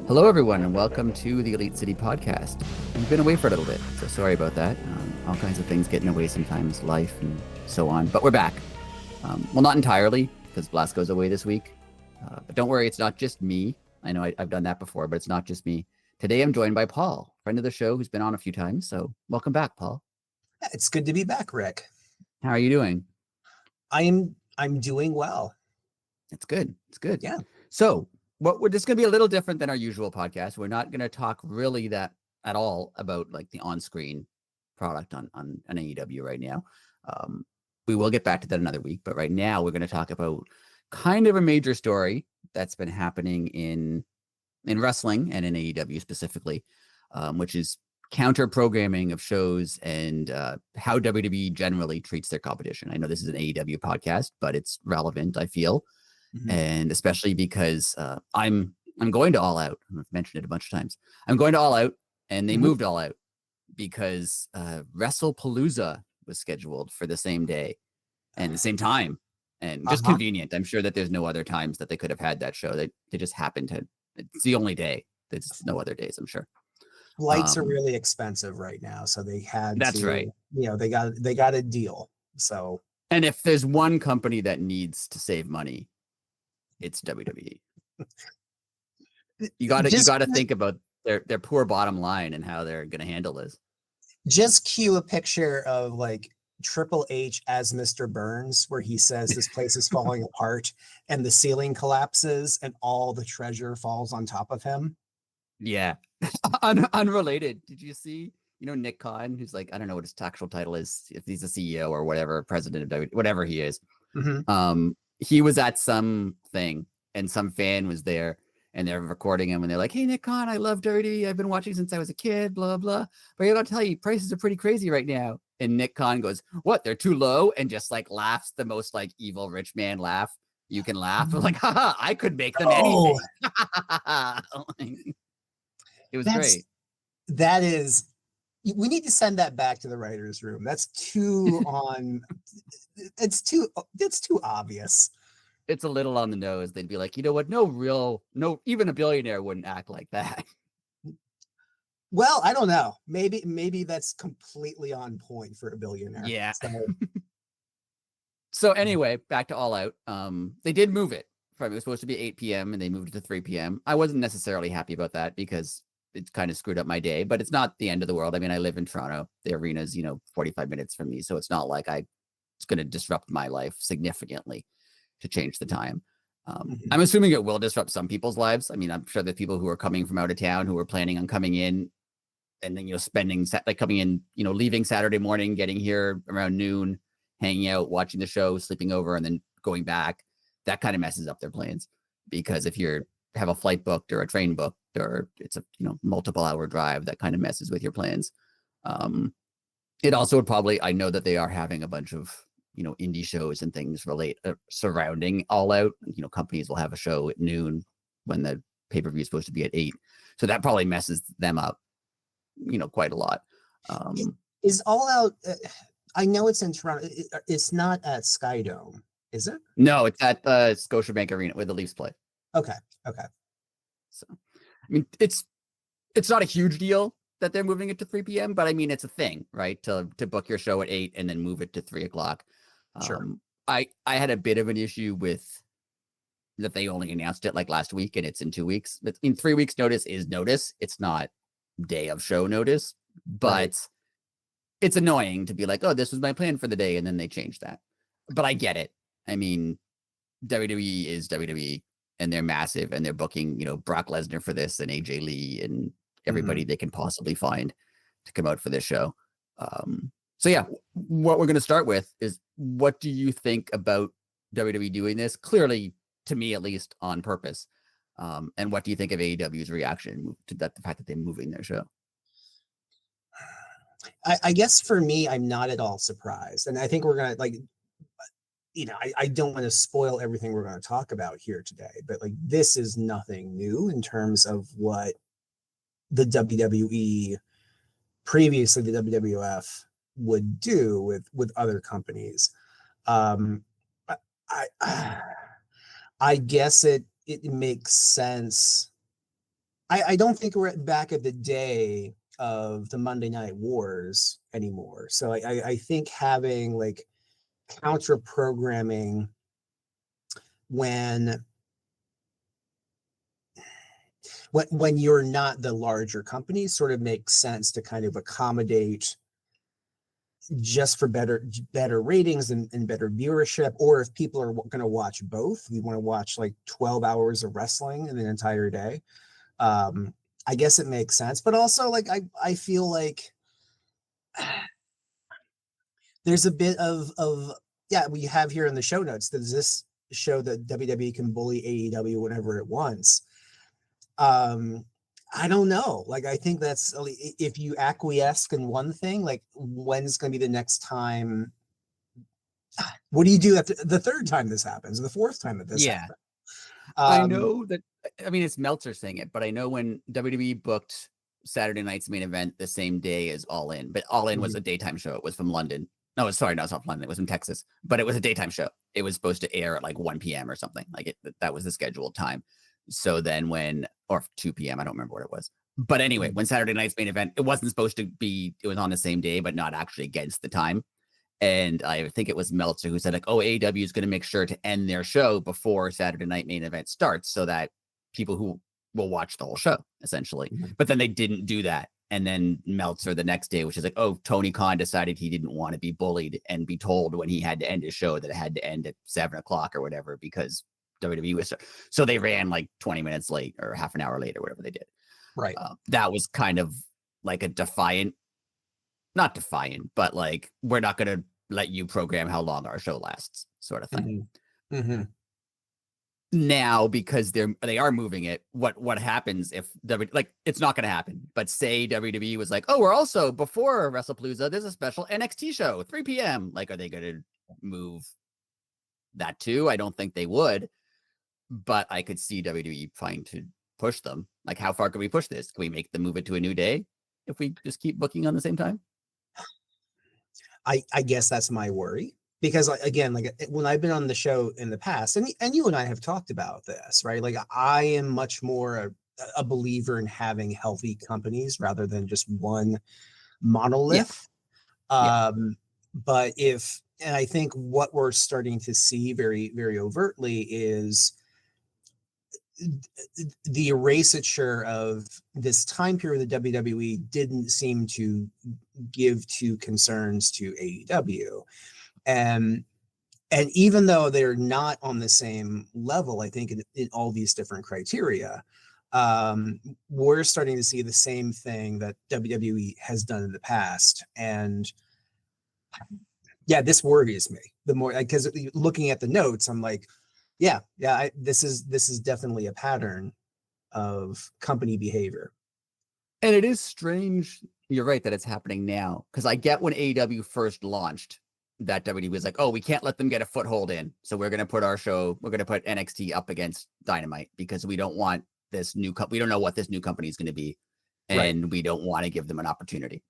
Hello, everyone, and welcome to the Elite City Podcast. We've been away for a little bit, so sorry about that. All kinds of things get in the way sometimes, life and so on, but we're back. Well, not entirely, because Blasco's away this week. But don't worry, it's not just me. I know I've done that before, but it's not just me. Today, I'm joined by Paul, friend of the show who's been on a few times. So welcome back, Paul. It's good to be back, Rick. How are you doing? I'm doing well. It's good. It's good. Yeah. So this is going to be a little different than our usual podcast. We're not going to talk really that at all about like the on-screen product on AEW right now. We will get back to that another week, but right now we're going to talk about kind of a major story that's been happening in wrestling and in AEW specifically, which is counter-programming of shows and how WWE generally treats their competition. I know this is an AEW podcast, but it's relevant, I feel. Mm-hmm. And especially because I'm going to All Out. I've mentioned it a bunch of times. I'm going to All Out, and they moved All Out because WrestlePalooza was scheduled for the same day and the same time, and just convenient. I'm sure that there's no other times that they could have had that show. They just happened to. It's the only day. There's no other days, I'm sure. Flights are really expensive right now, so they had. That's right. You know, they got a deal. So, and if there's one company that needs to save money, it's WWE. You got to think about their poor bottom line and how they're going to handle this. Just cue a picture of like Triple H as Mr. Burns, where he says this place is falling apart and the ceiling collapses and all the treasure falls on top of him. Yeah. Unrelated. Did you see, Nick Khan, who's like, I don't know what his actual title is, if he's a CEO or whatever, president of WWE, whatever he is. Mm-hmm. He was at some thing and some fan was there and they're recording him and they're like, hey, Nick Khan, I love WWE. I've been watching since I was a kid, blah, blah. But I gotta tell you, prices are pretty crazy right now. And Nick Khan goes, what? They're too low? And just like laughs the most like evil rich man laugh you can laugh. I'm like, haha, I could make them anything. It was great. That is, we need to send that back to the writer's room. That's too it's too obvious. It's a little on the nose. They'd be like, you know what? No, even a billionaire wouldn't act like that. Well, I don't know. Maybe that's completely on point for a billionaire. Yeah. So anyway, back to All Out. They did move it. It was supposed to be 8 p.m. and they moved it to 3 p.m. I wasn't necessarily happy about that because it kind of screwed up my day, but it's not the end of the world. I mean, I live in Toronto. The arena's, 45 minutes from me. So it's not like it's going to disrupt my life significantly to change the time. I'm assuming it will disrupt some people's lives. I mean, I'm sure that people who are coming from out of town who are planning on coming in and then, coming in, leaving Saturday morning, getting here around noon, hanging out, watching the show, sleeping over, and then going back, that kind of messes up their plans. Because if you have a flight booked or a train booked, or it's a multiple hour drive, that kind of messes with your plans. It also would probably, I know that they are having a bunch of indie shows and things surrounding All Out. Companies will have a show at noon when the pay-per-view is supposed to be at 8, so that probably messes them up quite a lot. Is All Out, I know it's in Toronto, it's not at Skydome, is it? No, it's at the Scotiabank Arena where the Leafs play. Okay. So, I mean, it's not a huge deal that they're moving it to 3 p.m., but I mean, it's a thing, right? To book your show at 8 and then move it to 3 o'clock. Sure. I had a bit of an issue with that they only announced it like last week and it's in 2 weeks. But in 3 weeks notice is notice. It's not day of show notice, but it's annoying to be like, oh, this was my plan for the day. And then they changed that. But I get it. I mean, WWE is WWE. And they're massive, and they're booking, Brock Lesnar for this, and AJ Lee, and everybody they can possibly find to come out for this show. So yeah, what we're going to start with is, what do you think about WWE doing this? Clearly, to me at least, on purpose. And what do you think of AEW's reaction to that, the fact that they're moving their show? I guess for me, I'm not at all surprised, and I think we're gonna I don't want to spoil everything we're going to talk about here today, but like, this is nothing new in terms of what the WWE, previously the WWF, would do with other companies. Um, I guess it makes sense. I don't think we're back at the day of the Monday Night Wars anymore. So I think having like counter programming when you're not the larger companies sort of makes sense to kind of accommodate just for better ratings and better viewership. Or if people are going to watch both, we want to watch like 12 hours of wrestling in an entire day. I guess it makes sense, but also like I feel like there's a bit of yeah, we have here in the show notes, does this show that WWE can bully AEW whenever it wants? I don't know. Like, I think that's, if you acquiesce in one thing, like when's going to be the next time? What do you do after the third time this happens, or the fourth time that this happens? I know that, I mean, it's Meltzer saying it, but I know when WWE booked Saturday night's main event the same day as All In, but All In was a daytime show. It was from London. No, sorry, no, it's not from London. It was from Texas, but it was a daytime show. It was supposed to air at like 1 p.m. or something. Like that was the scheduled time. So then or 2 p.m., I don't remember what it was. But anyway, when Saturday night's main event, it wasn't supposed to be, it was on the same day, but not actually against the time. And I think it was Meltzer who said, like, oh, AEW is going to make sure to end their show before Saturday night main event starts so that people who will watch the whole show, essentially. But then they didn't do that. And then Meltzer the next day, which is like, oh, Tony Khan decided he didn't want to be bullied and be told when he had to end his show that it had to end at 7 o'clock or whatever because WWE was. So they ran like 20 minutes late or half an hour late or whatever they did. Right. That was kind of like a not defiant, but like, we're not going to let you program how long our show lasts sort of thing. Now, because they are moving it, what happens if it's not going to happen, but say WWE was like, oh, we're also before WrestlePalooza, there's a special NXT show, 3 p.m. Like, are they going to move that too? I don't think they would, but I could see WWE trying to push them. Like, how far can we push this? Can we make them move it to a new day if we just keep booking on the same time? I guess that's my worry, because again, like when I've been on the show in the past, and you and I have talked about this, right? Like, I am much more a believer in having healthy companies rather than just one monolith. But and I think what we're starting to see very, very overtly is the erasure of this time period that WWE didn't seem to give to concerns to AEW. And even though they're not on the same level, I think in all these different criteria, we're starting to see the same thing that WWE has done in the past. And yeah, this worries me the more, because looking at the notes, I'm like, this is definitely a pattern of company behavior. And it is strange. You're right that it's happening now, because I get when AEW first launched that WWE was like, oh, we can't let them get a foothold in. So we're going to put NXT up against Dynamite because we don't want this we don't know what this new company is going to be. And we don't want to give them an opportunity.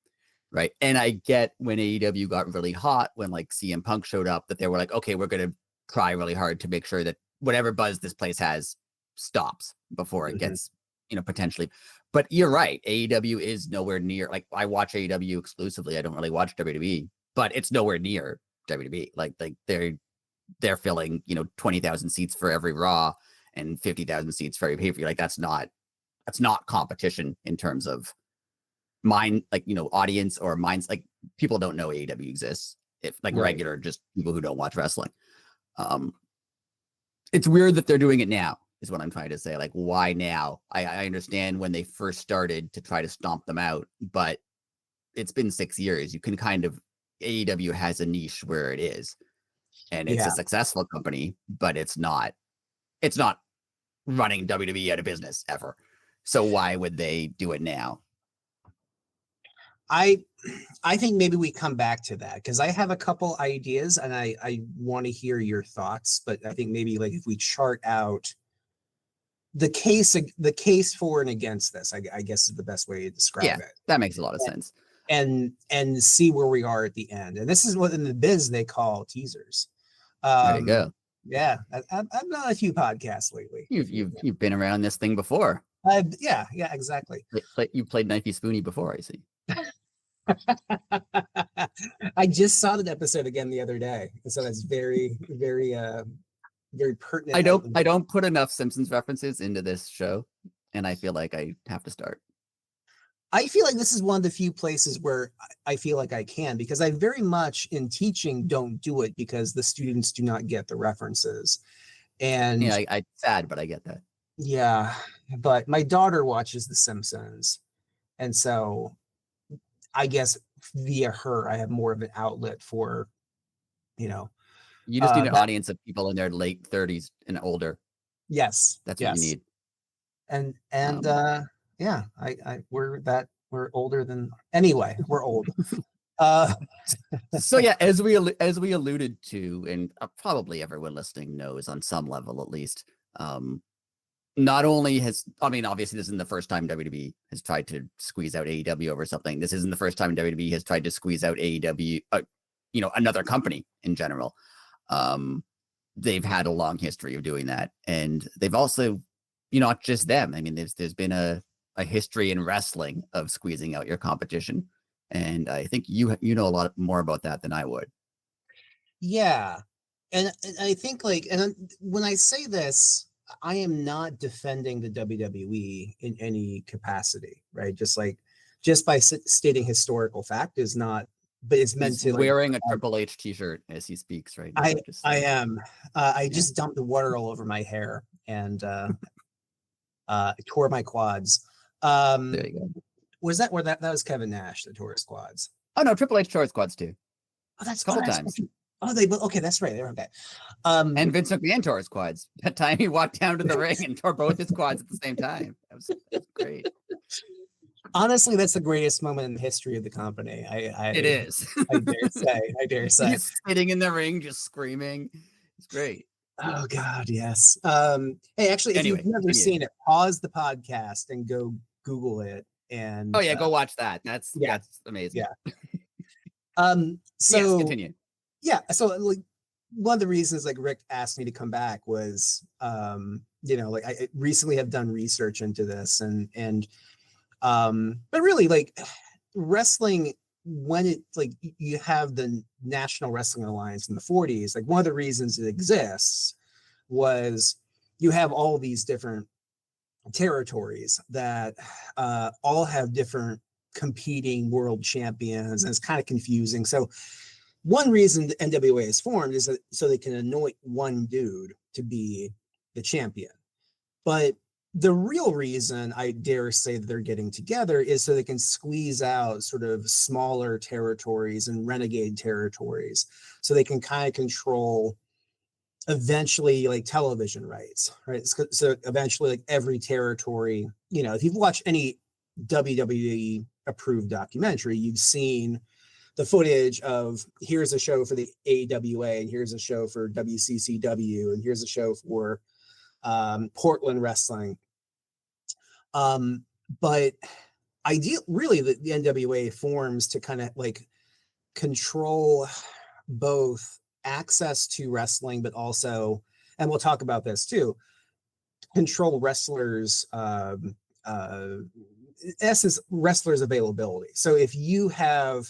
Right. And I get when AEW got really hot, when like CM Punk showed up, that they were like, okay, we're going to try really hard to make sure that whatever buzz this place has stops before it gets, potentially. But you're right. AEW is nowhere near, like, I watch AEW exclusively. I don't really watch WWE, but it's nowhere near WWE. Like they're filling, 20,000 seats for every Raw and 50,000 seats for every pay-per-view. Like that's not competition in terms of audience or minds. Like, people don't know AEW exists. If regular, just people who don't watch wrestling. It's weird that they're doing it now, is what I'm trying to say. Like, why now? I understand when they first started to try to stomp them out, but it's been 6 years. You can AEW has a niche where it is, and it's a successful company, but it's not running WWE out of business ever. So why would they do it now? I think maybe we come back to that, because I have a couple ideas and I want to hear your thoughts. But I think maybe like if we chart out the case for and against this, I guess is the best way to describe it. That makes a lot of sense. and see where we are at the end. And this is what in the biz they call teasers. There you go. Yeah, I've done a few podcasts lately. You've been around this thing before. Yeah, exactly. You played Knifey Spoony before, I see. I just saw that episode again the other day, and so that's very, very, very pertinent. I don't put enough Simpsons references into this show, and I feel like I have to start. I feel like this is one of the few places where I feel like I can, because I very much in teaching don't do it because the students do not get the references. And yeah, I sad, but I get that. Yeah, but my daughter watches The Simpsons, and so I guess via her, I have more of an outlet for, you just need an audience of people in their late 30s and older. Yes, that's what you need. And yeah, we're older than anyway. We're old. So yeah, as we alluded to, and probably everyone listening knows on some level at least. Not only obviously this isn't the first time WWE has tried to squeeze out AEW over something. This isn't the first time WWE has tried to squeeze out AEW, another company in general. They've had a long history of doing that, and they've also, not just them. I mean, there's been a history in wrestling of squeezing out your competition, and I think you know a lot more about that than I would. Yeah, and I think when I say this, I am not defending the WWE in any capacity, right? Just by stating historical fact is not, but it's meant to wearing a Triple H t-shirt as he speaks right now. I am. I just dumped the water all over my hair and tore my quads. There you go. Was that where that was Kevin Nash that tore his quads? Oh no, Triple H tore his quads too. Oh, that's a couple times. Okay, that's right. They're okay. And Vince McMahon tore his quads. That time he walked down to the ring and tore both his quads at the same time. That was great. Honestly, that's the greatest moment in the history of the company. It is. I dare say. He's sitting in the ring, just screaming. It's great. Oh God, yes. Hey, actually, if you've never seen it, pause the podcast and go Google it. And go watch that. That's amazing. Yeah. So yes, continue. Yeah. So one of the reasons Rick asked me to come back was, I recently have done research into this and but really wrestling, when it you have the National Wrestling Alliance in the 40s, one of the reasons it exists was you have all these different territories that all have different competing world champions, and it's kind of confusing. So one reason the NWA is formed is that so they can anoint one dude to be the champion. But the real reason, I dare say, that they're getting together is so they can squeeze out sort of smaller territories and renegade territories, so they can kind of control eventually television rights, right? So eventually every territory, if you've watched any WWE approved documentary, you've seen the footage of here's a show for the AWA, and here's a show for WCCW, and here's a show for Portland Wrestling. But really the NWA forms to kind of control both access to wrestling, but also, and we'll talk about this too, control wrestlers, in essence, wrestlers' availability. So if you have,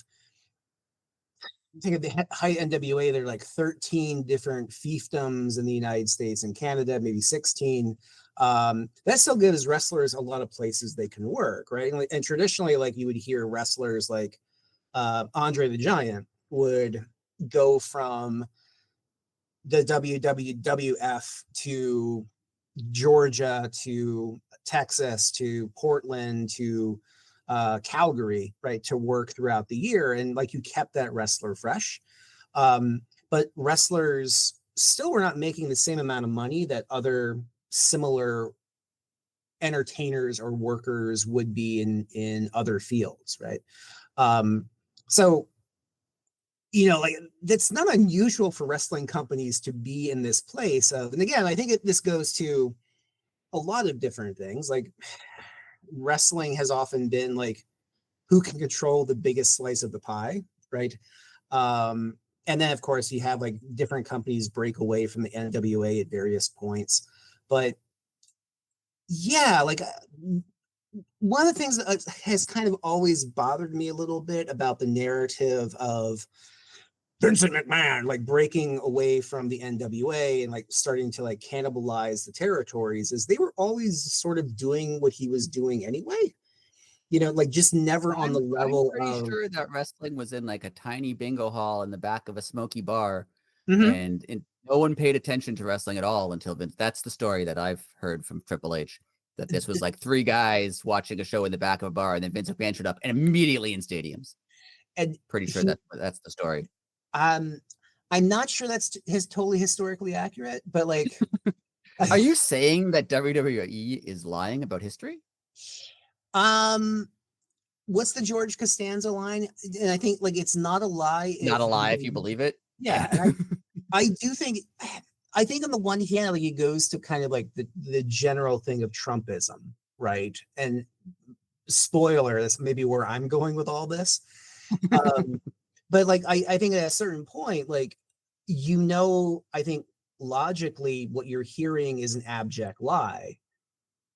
think of the high NWA, there are 13 different fiefdoms in the United States and Canada, maybe 16. That still gives wrestlers a lot of places they can work, right? And traditionally, you would hear wrestlers Andre the Giant would go from the WWF to Georgia to Texas to Portland to Calgary, right, to work throughout the year, and you kept that wrestler fresh. But wrestlers still were not making the same amount of money that other similar entertainers or workers would be in other fields, right? So that's not unusual for wrestling companies to be in this place of, and again, I think this goes to a lot of different things. Wrestling has often been who can control the biggest slice of the pie, right? And then of course you have like different companies break away from the NWA at various points. But yeah, like one of the things that has kind of always bothered me a little bit about the narrative of Vincent McMahon like breaking away from the NWA and like starting to like cannibalize the territories is they were always sort of doing what he was doing anyway. You know, like just never on the I'm level pretty of sure that wrestling was in like a tiny bingo hall in the back of a smoky bar, Mhm. and no one paid attention to wrestling at all until Vince. That's the story that I've heard from Triple H. That this was like three guys watching a show in the back of a bar, and then Vince McMahon showed up and immediately in stadiums. And Pretty sure he that's the story. um I'm not sure that's his totally historically accurate, but like Are you saying that WWE is lying about history? um what's the George Costanza line? And I think like it's not a lie Not if a lie if you believe it. yeah, and I do think I think on the one hand, like it goes to kind of like the general thing of Trumpism, right? And spoiler, that's maybe where I'm going with all this. Um, but like I think at a certain point, like I think logically what you're hearing is an abject lie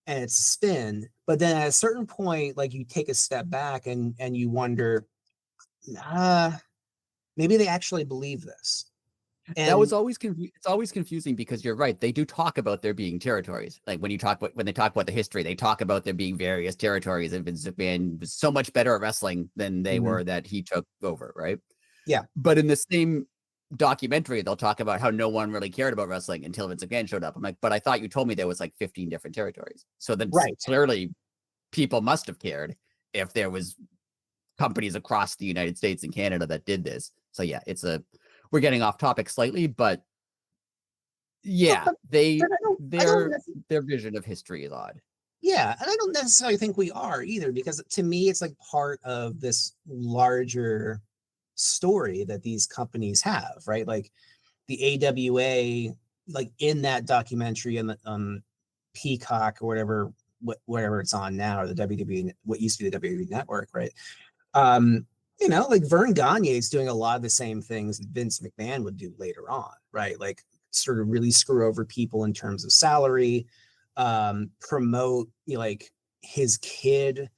and it's a spin. But then at a certain point, like you take a step back and you wonder, maybe they actually believe this. That was And always it's always confusing because you're right. They do talk about there being territories. Like when they talk about the history, they talk about there being various territories, and Vince McMahon was so much better at wrestling than they Mhm. were that he took over, right? Yeah. But in the same documentary, they'll talk about how no one really cared about wrestling until Vince McMahon showed up. I'm like, but I thought you told me there was like 15 different territories. So then Right. clearly people must have cared if there was companies across the United States and Canada that did this. So yeah, we're getting off topic slightly, but But, yeah, but, but I don't their vision of history is odd. yeah, and I don't necessarily think we are either, because to me, it's like part of this larger story that these companies have, right? Like the AWA, like in that documentary and the Peacock or whatever it's on now, or the WWE, what used to be the WWE network, right? Um, like Vern Gagne is doing a lot of the same things that Vince McMahon would do later on, right? Like sort of really screw over people in terms of salary, promote like his kid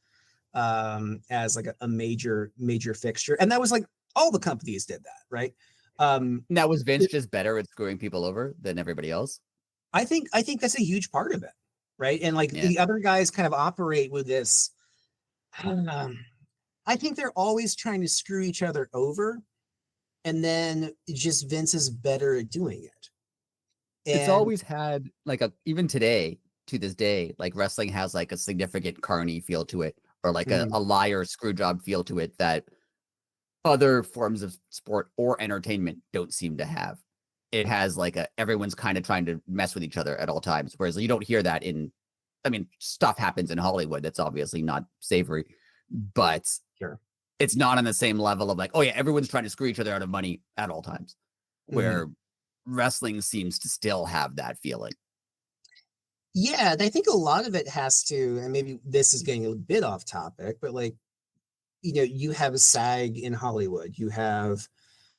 as like a major fixture. And that was like all the companies did that, right? Now, was Vince just better at screwing people over than everybody else? I think that's a huge part of it, right? And like Yeah. the other guys kind of operate with this. I think they're always trying to screw each other over, and then just Vince is better at doing it. It's And always had like even today, to this day, like wrestling has like a significant carny feel to it, or like a liar screw job feel to it that other forms of sport or entertainment don't seem to have. It has like everyone's kind of trying to mess with each other at all times, whereas you don't hear that stuff happens in Hollywood that's obviously not savory, but sure. It's not on the same level of like, oh yeah, everyone's trying to screw each other out of money at all times, where wrestling seems to still have that feeling. Yeah, I think a lot of it has to, and maybe this is getting a bit off topic, but like, you have a SAG in Hollywood, you have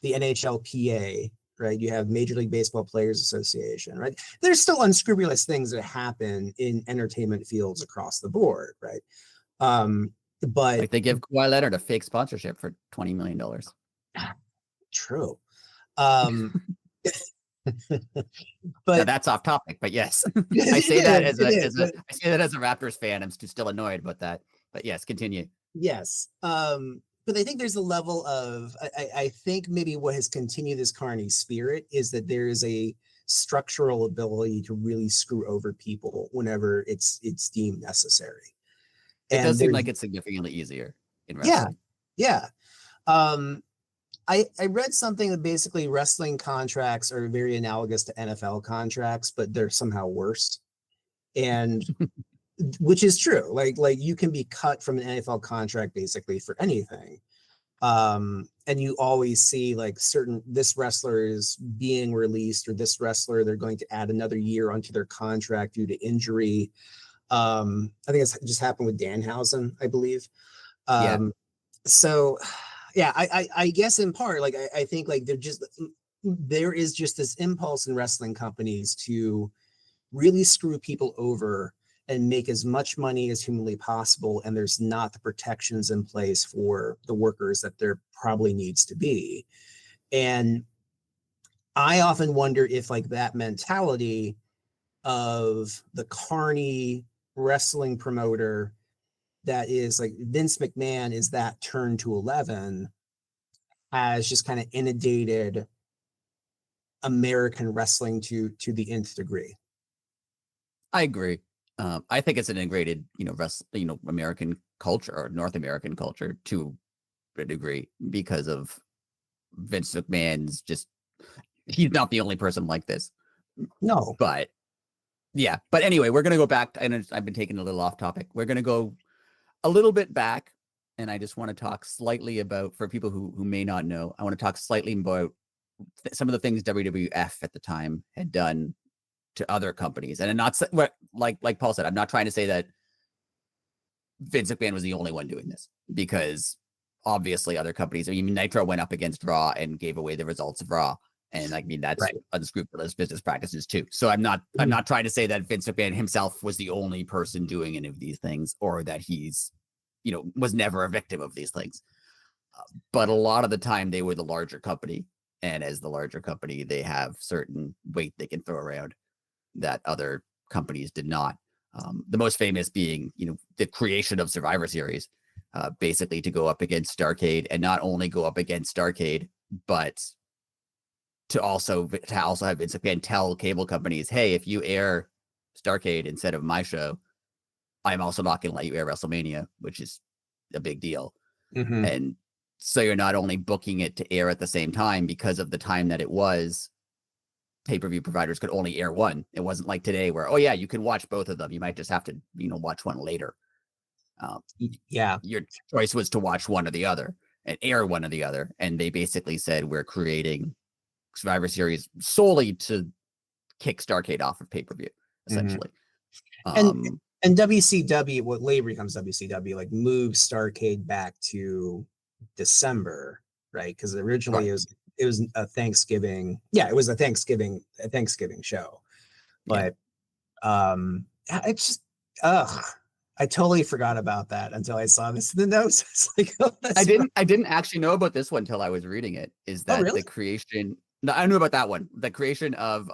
the NHLPA, right? You have Major League Baseball Players Association, right? There's still unscrupulous things that happen in entertainment fields across the board, right? But Like they give Kawhi Leonard a fake sponsorship for $20 million. True. Now But that's off topic, but yes, I it say that is, as it is, but I say that as a Raptors fan. I'm still annoyed about that, but yes, continue. yes. But I think there's a level of I think maybe what has continued this Carney spirit is that there is a structural ability to really screw over people whenever it's deemed necessary. It does And seem there's like it's significantly easier in yeah, wrestling. yeah. Um, I read something that basically wrestling contracts are very analogous to NFL contracts, but they're somehow worse. And which is true. Like you can be cut from an NFL contract basically for anything. And you always see like this wrestler is being released, or this wrestler, they're going to add another year onto their contract due to injury. I think it's just happened with Danhausen, I believe. Yeah. So yeah, I guess in part, like I think like there is just this impulse in wrestling companies to really screw people over and make as much money as humanly possible, and there's not the protections in place for the workers that there probably needs to be. And I often wonder if like that mentality of the carny wrestling promoter that is like Vince McMahon is that turn to 11 has just kind of inundated American wrestling to the nth degree. I agree. I think it's an integrated, American culture or North American culture to a degree because of Vince McMahon's he's not the only person like this. No. But yeah. But anyway, we're going to go back. And I've been taking a little off topic. We're going to go a little bit back. And I just want to talk slightly about, for people who may not know, I want to talk slightly about some of the things WWF at the time had done to other companies. And not like Paul said, I'm not trying to say that Vince McMahon was the only one doing this, because obviously other companies, I mean, Nitro went up against Raw and gave away the results of Raw. And I mean, that's Right. unscrupulous business practices too. So I'm not trying to say that Vince McMahon himself was the only person doing any of these things, or that he's, was never a victim of these things. But a lot of the time they were the larger company. And as the larger company, they have certain weight they can throw around that other companies did not. The most famous being, the creation of Survivor Series, basically to go up against Starrcade, and not only go up against Starrcade, but to also have Vince McMahon tell cable companies, hey, if you air Starrcade instead of my show, I'm also not going to let you air WrestleMania, which is a big deal. Mm-hmm. And so you're not only booking it to air at the same time, because of the time that it was, pay-per-view providers could only air one. It wasn't like today where, oh yeah, you can watch both of them. You might just have to, watch one later. Yeah. Your choice was to watch one or the other and air one or the other. And they basically said, we're creating Survivor Series solely to kick Starrcade off of pay-per-view, essentially. Mm-hmm. And WCW, what later becomes WCW, like moves Starrcade back to December, right? Because originally it was a Thanksgiving. Yeah, it was a Thanksgiving show. But it's just I totally forgot about that until I saw this in the notes. It's like, oh, I didn't actually know about this one until I was reading it. Is that really? the creation? No, I knew about that one. The creation of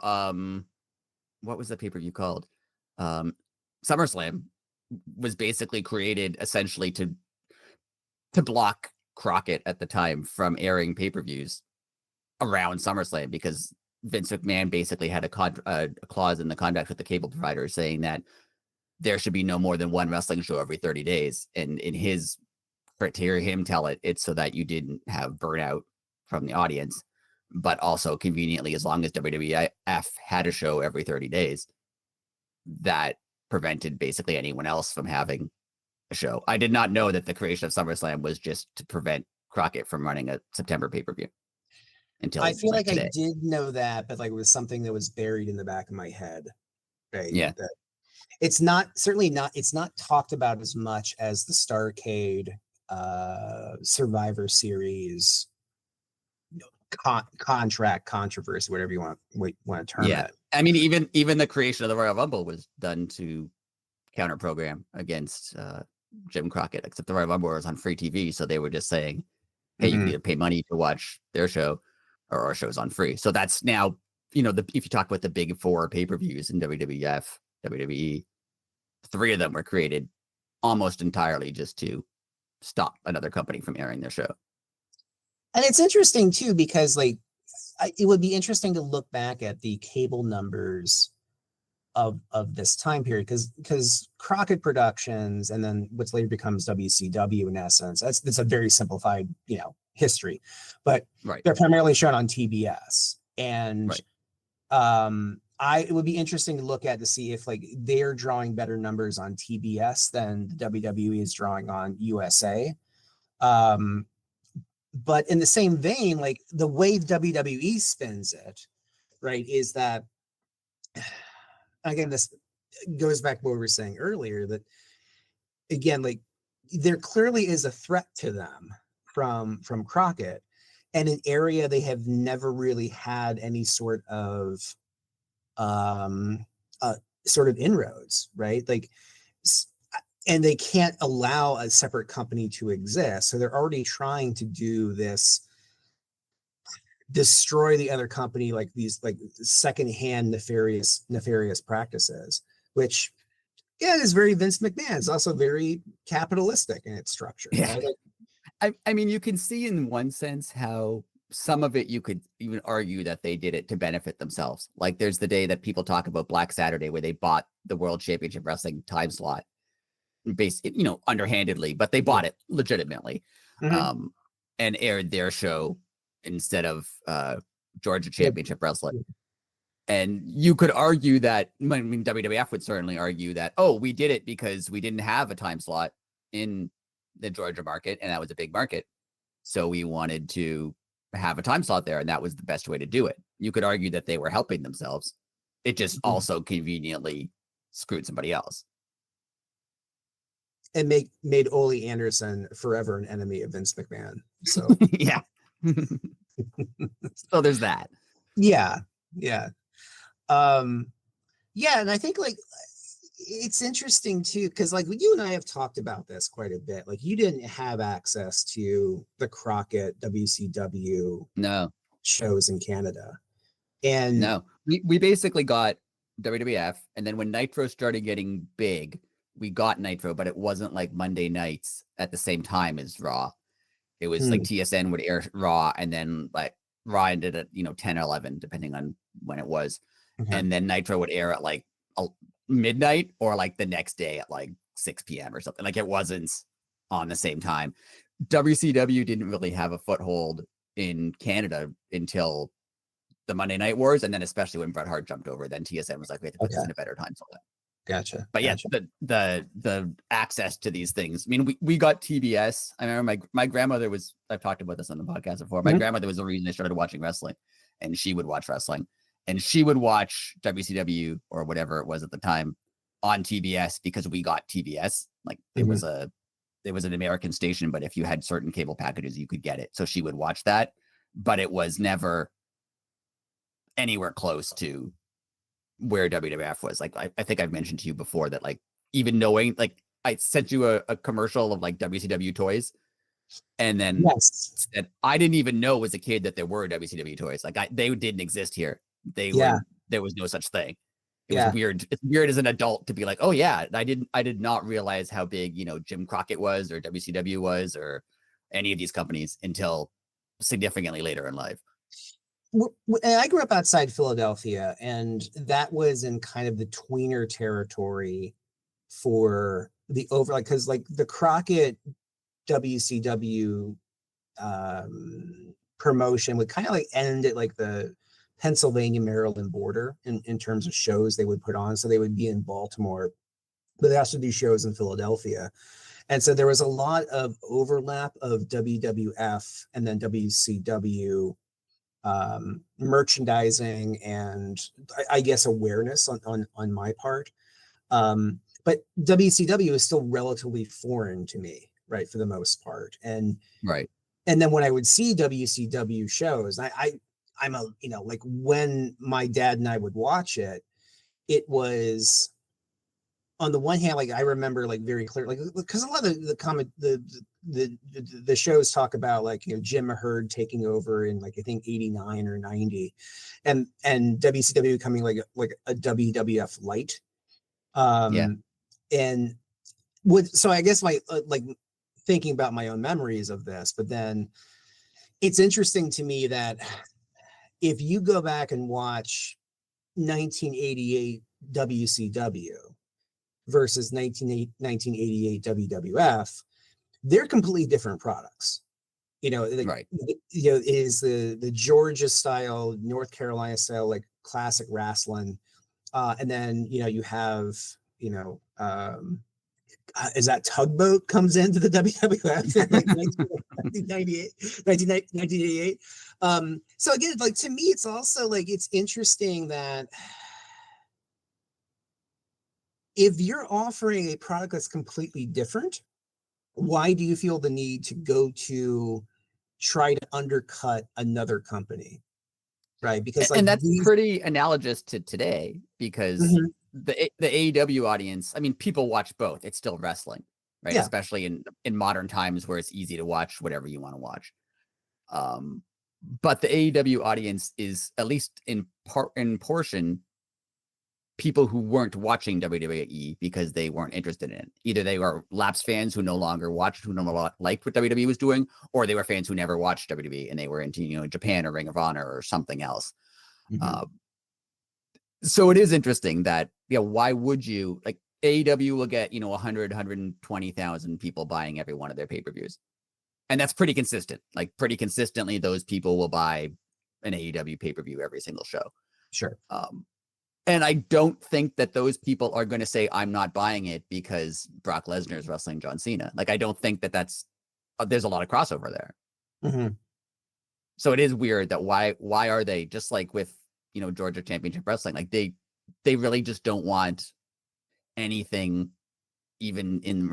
what was the pay-per-view called? SummerSlam was basically created essentially to block Crockett at the time from airing pay-per-views around SummerSlam, because Vince McMahon basically had a clause in the contract with the cable provider saying that there should be no more than one wrestling show every 30 days. And in his, to hear him tell it, it's so that you didn't have burnout from the audience, but also conveniently, as long as WWF had a show every 30 days, that prevented basically anyone else from having a show. I did not know that the creation of SummerSlam was just to prevent Crockett from running a September pay-per-view until I feel like today. I did know that, but like it was something that was buried in the back of my head. Right. Yeah. That it's not talked about as much as the Starrcade Survivor Series contract controversy, whatever you want to term it. I mean, even the creation of the Royal Rumble was done to counter-program against Jim Crockett, except the Royal Rumble was on free TV, so they were just saying, hey, you can either pay money to watch their show or our show's on free. So that's now, if you talk about the big four pay-per-views in WWF, WWE, three of them were created almost entirely just to stop another company from airing their show. And it's interesting too, because like it would be interesting to look back at the cable numbers of this time period, because Crockett Productions and then what's later becomes WCW, in essence, that's a very simplified history, but they're primarily shown on TBS. And it would be interesting to look at to see if like they're drawing better numbers on TBS than the WWE is drawing on USA. But in the same vein, like the way WWE spins it, right, is that, again, this goes back to what we were saying earlier, that again, like there clearly is a threat to them from Crockett, and an area they have never really had any sort of um sort of inroads, right? Like, and they can't allow a separate company to exist, so they're already trying to do this, destroy the other company, like these like secondhand nefarious practices, which, yeah, is very Vince McMahon. It's also very capitalistic in its structure, Yeah. right? Like, I mean, you can see in one sense how some of it you could even argue that they did it to benefit themselves. Like there's the day that people talk about Black Saturday where they bought the World Championship Wrestling time slot, underhandedly, but they bought it legitimately, mhm. um, and aired their show instead of Georgia Yeah. Championship Wrestling. And you could argue that, I mean, WWF would certainly argue that, oh, we did it because we didn't have a time slot in the Georgia market, and that was a big market. So we wanted to have a time slot there, and that was the best way to do it. You could argue that they were helping themselves. It just also conveniently screwed somebody else. And made Ole Anderson forever an enemy of Vince McMahon. So Yeah. So there's that. yeah, yeah. Um, yeah, and I think like it's interesting too, because like you and I have talked about this quite a bit. Like you didn't have access to the Crockett WCW No, shows in Canada. And no. We basically got WWF, and then when Nitro started getting big, we got Nitro, but it wasn't like Monday nights at the same time as Raw. It was like TSN would air Raw, and then like Raw ended at 10 or 11, depending on when it was, okay. and then Nitro would air at like midnight or like the next day at like 6 p.m. or something. Like it wasn't on the same time. WCW didn't really have a foothold in Canada until the Monday Night Wars, and then especially when Bret Hart jumped over, then TSN was like, we have to put this in a better time slot. Gotcha. But yeah, the access to these things. I mean, we got TBS. I remember my grandmother was. I've talked about this on the podcast before. My grandmother was the reason I started watching wrestling, and she would watch wrestling, and she would watch WCW or whatever it was at the time on TBS because we got TBS. Like it was an American station, but if you had certain cable packages, you could get it. So she would watch that, but it was never anywhere close to where WWF was. Like I think I've mentioned to you before that like even knowing, like I sent you a commercial of like WCW toys, and then said I didn't even know as a kid that there were WCW toys. Like they didn't exist here. There was no such thing. It was weird. It's weird as an adult to be like, oh yeah, I did not realize how big Jim Crockett was or WCW was or any of these companies until significantly later in life. I grew up outside Philadelphia, and that was in kind of the tweener territory for the because like the Crockett WCW promotion would kind of like end at like the Pennsylvania Maryland border in terms of shows they would put on. So they would be in Baltimore, but they also do shows in Philadelphia. And so there was a lot of overlap of WWF and then WCW merchandising and I guess awareness on my part. But WCW is still relatively foreign to me, right, for the most part. And then when I would see WCW shows, I'm a like when my dad and I would watch it, it was on the one hand, like I remember like very clear, like because a lot of the shows talk about like Jim Herd taking over in like I think 89 or 90, and WCW becoming like a WWF light. And so I guess my like thinking about my own memories of this, but then it's interesting to me that if you go back and watch 1988 WCW versus 1988 WWF, they're completely different products. It is the Georgia style, North Carolina style, like classic wrestling. And then, you have, is that Tugboat comes into the WWF in like 1988. So again, like to me, it's also like, it's interesting that if you're offering a product that's completely different, why do you feel the need to go to try to undercut another company? Right. Because like And that's these, pretty analogous to today because Mhm. the AEW audience, I mean, people watch both. It's still wrestling, right? Yeah, Especially in modern times where it's easy to watch whatever you want to watch. Um, but the AEW audience is, at least in portion, people who weren't watching WWE because they weren't interested in it. Either they were lapsed fans who no longer watched, who no longer liked what WWE was doing, or they were fans who never watched WWE and they were into, Japan or Ring of Honor or something else. Mhm. Uh, so it is interesting that, why would you, like, AEW will get, 100, 120,000 people buying every one of their pay-per-views. And that's pretty consistent. Like, pretty consistently, those people will buy an AEW pay-per-view every single show. Sure. Um, and I don't think that those people are going to say, I'm not buying it because Brock Lesnar is wrestling John Cena. Like, I don't think that there's a lot of crossover there. Mhm. So it is weird that why are they, just like with, Georgia Championship Wrestling, like they really just don't want anything even in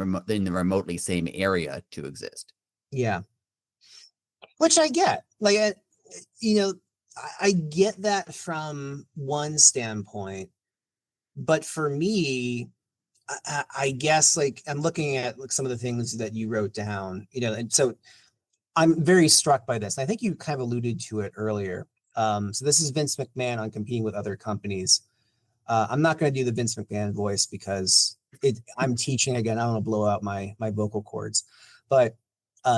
the remotely same area to exist. Yeah. Which I get. Like, you know, I get that from one standpoint, but for me, I guess like I'm looking at like some of the things that you wrote down, and so I'm very struck by this. And I think you kind of alluded to it earlier. So this is Vince McMahon on competing with other companies. I'm not going to do the Vince McMahon voice because I'm teaching again. I don't want to blow out my vocal cords, but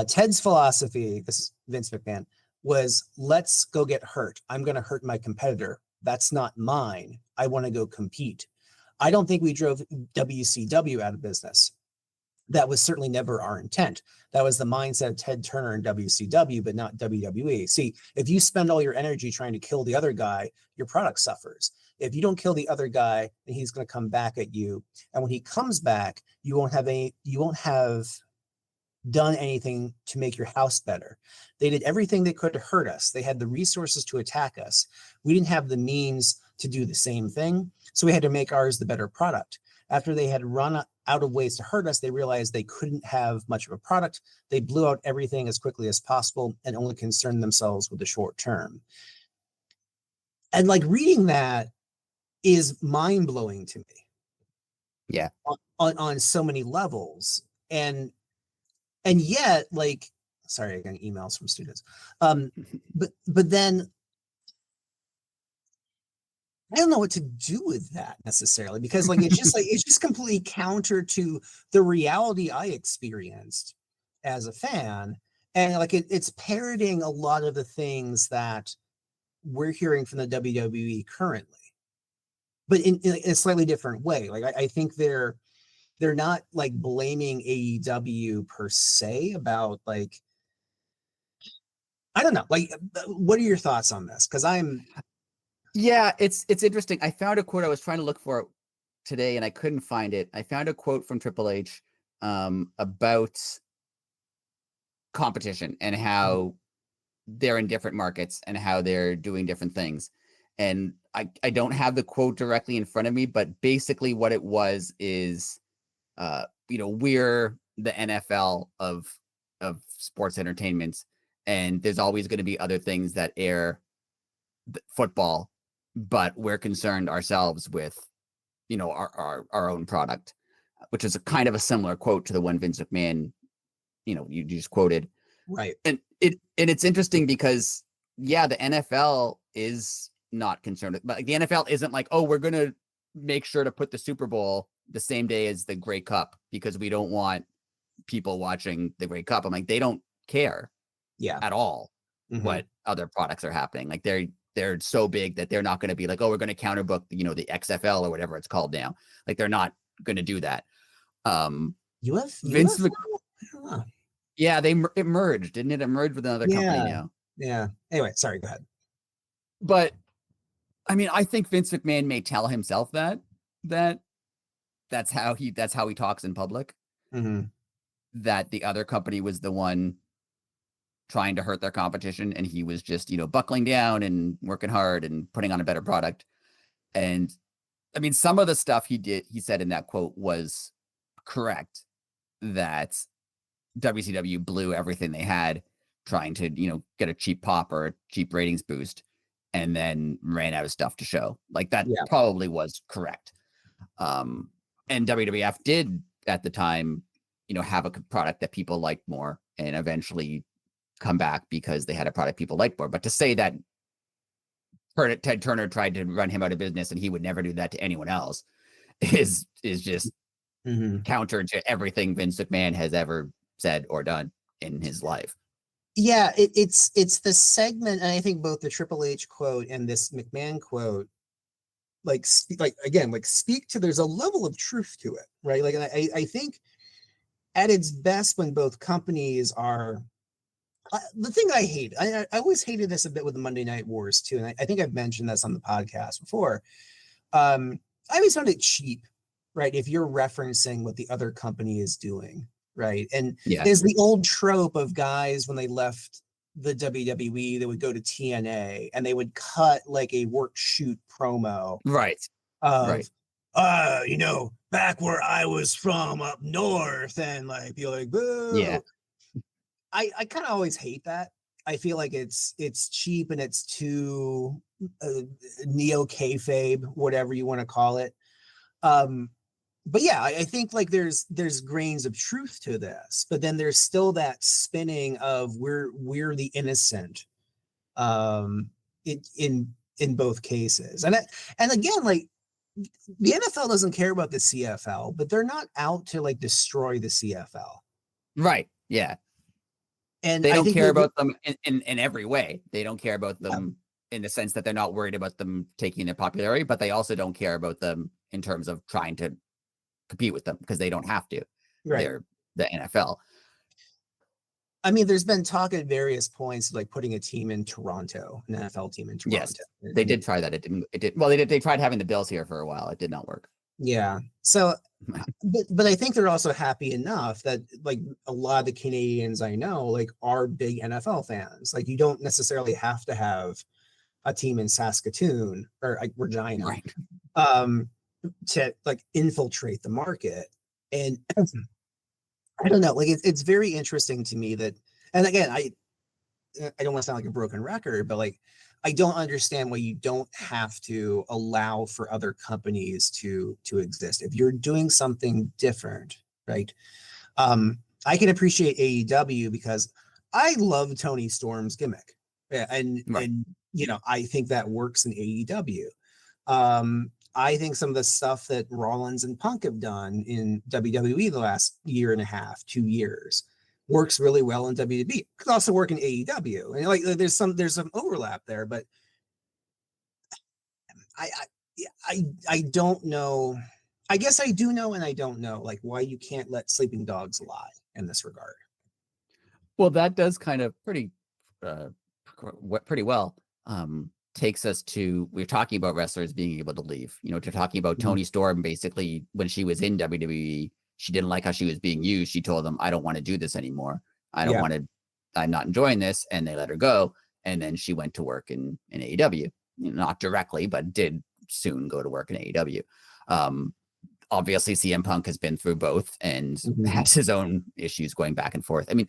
Ted's philosophy, this is Vince McMahon, was let's go get hurt. I'm going to hurt my competitor. That's not mine. I want to go compete. I don't think we drove WCW out of business. That was certainly never our intent. That was the mindset of Ted Turner in WCW, but not WWE. See, if you spend all your energy trying to kill the other guy, your product suffers. If you don't kill the other guy, then he's going to come back at you. And when he comes back, you won't have done anything to make your house better. They did everything they could to hurt us. They had the resources to attack us. We didn't have the means to do the same thing. So we had to make ours the better product. After they had run out of ways to hurt us, they realized they couldn't have much of a product. They blew out everything as quickly as possible and only concerned themselves with the short term. And like reading that is mind blowing to me. Yeah. On so many levels. And yet, like, sorry, I got emails from students. But then I don't know what to do with that necessarily, because like it's just completely counter to the reality I experienced as a fan. And like it's parroting a lot of the things that we're hearing from the WWE currently, but in a slightly different way. Like I think they're not like blaming AEW per se about like, I don't know. Like, what are your thoughts on this? Because Yeah, it's interesting. I found a quote. I was trying to look for it today and I couldn't find it. I found a quote from Triple H about competition and how they're in different markets and how they're doing different things. And I don't have the quote directly in front of me, but basically what it was is we're the NFL of sports entertainment, and there's always going to be other things that air football, but we're concerned ourselves with our own product, which is a kind of a similar quote to the one Vince McMahon you just quoted. right. And it's interesting because the NFL is not concerned, but like, the NFL isn't like, oh, we're gonna make sure to put the Super Bowl the same day as the Grey Cup because we don't want people watching the Grey Cup. I'm like, they don't care Yeah. at all Mm-hmm. what other products are happening. Like they're so big that they're not going to be like, oh, we're going to counterbook the XFL or whatever it's called now. Like they're not going to do that. Vince Mc, UFL? yeah, it merged, didn't it? It merged with another company Yeah. now. Yeah. Anyway, sorry, go ahead. But I mean, I think Vince McMahon may tell himself that that's how he talks in public. Mm-hmm. That the other company was the one trying to hurt their competition, and he was just buckling down and working hard and putting on a better product. And I mean, some of the stuff he said in that quote was correct. That WCW blew everything they had trying to, get a cheap pop or a cheap ratings boost, and then ran out of stuff to show. Like that Yeah. probably was correct. And WWF did at the time, have a product that people liked more, and eventually come back because they had a product people liked more. But to say that Ted Turner tried to run him out of business and he would never do that to anyone else is just counter to everything Vince McMahon has ever said or done in his life. Yeah, it's the segment, and I think both the Triple H quote and this McMahon quote, speak to, there's a level of truth to it, right? Like I think at its best when both companies are, the thing I hate, I always hated this a bit with the Monday Night Wars too, and I think I've mentioned this on the podcast before. I always found it cheap, right? If you're referencing what the other company is doing, right? And there's the old trope of guys when they left the WWE, they would go to TNA and they would cut like a work shoot promo. Right. Of, back where I was from up north, and like be like, boo. Yeah. I kind of always hate that. I feel like it's cheap and it's too neo kayfabe, whatever you want to call it. But yeah, I think like there's grains of truth to this, but then there's still that spinning of we're the innocent, in both cases, and again, like the NFL doesn't care about the CFL, but they're not out to like destroy the CFL, right? Yeah, and they don't care about them in every way. They don't care about them in the sense that they're not worried about them taking their popularity, but they also don't care about them in terms of trying to compete with them because they don't have to. Right. They're the NFL. I mean, there's been talk at various points like putting a team in Toronto, an NFL team in Toronto. Yes, they did try that. It did. Well, they tried having the Bills here for a while. It did not work. Yeah. So, but I think they're also happy enough that like a lot of the Canadians I know like are big NFL fans. Like you don't necessarily have to have a team in Saskatoon or like Regina, right? To like infiltrate the market. And I don't know, like it's very interesting to me that, and again, I don't want to sound like a broken record, but like I don't understand why you don't have to allow for other companies to exist if you're doing something different, right? I can appreciate AEW because I love Tony Storm's gimmick, and I think that works in AEW. I think some of the stuff that Rollins and Punk have done in WWE the last year and a half, 2 years, works really well in WWE. It could also work in AEW, and like there's some overlap there, but I don't know. I guess I do know, and I don't know, like why you can't let sleeping dogs lie in this regard. Well, that does kind of pretty well. Takes us to, we're talking about wrestlers being able to leave, to talking about Tony Storm. Basically, when she was in WWE, she didn't like how she was being used. She told them, I don't want to do this anymore. I'm not enjoying this. And they let her go. And then she went to work in AEW, not directly, but did soon go to work in AEW. Obviously CM Punk has been through both and has his own issues going back and forth. I mean,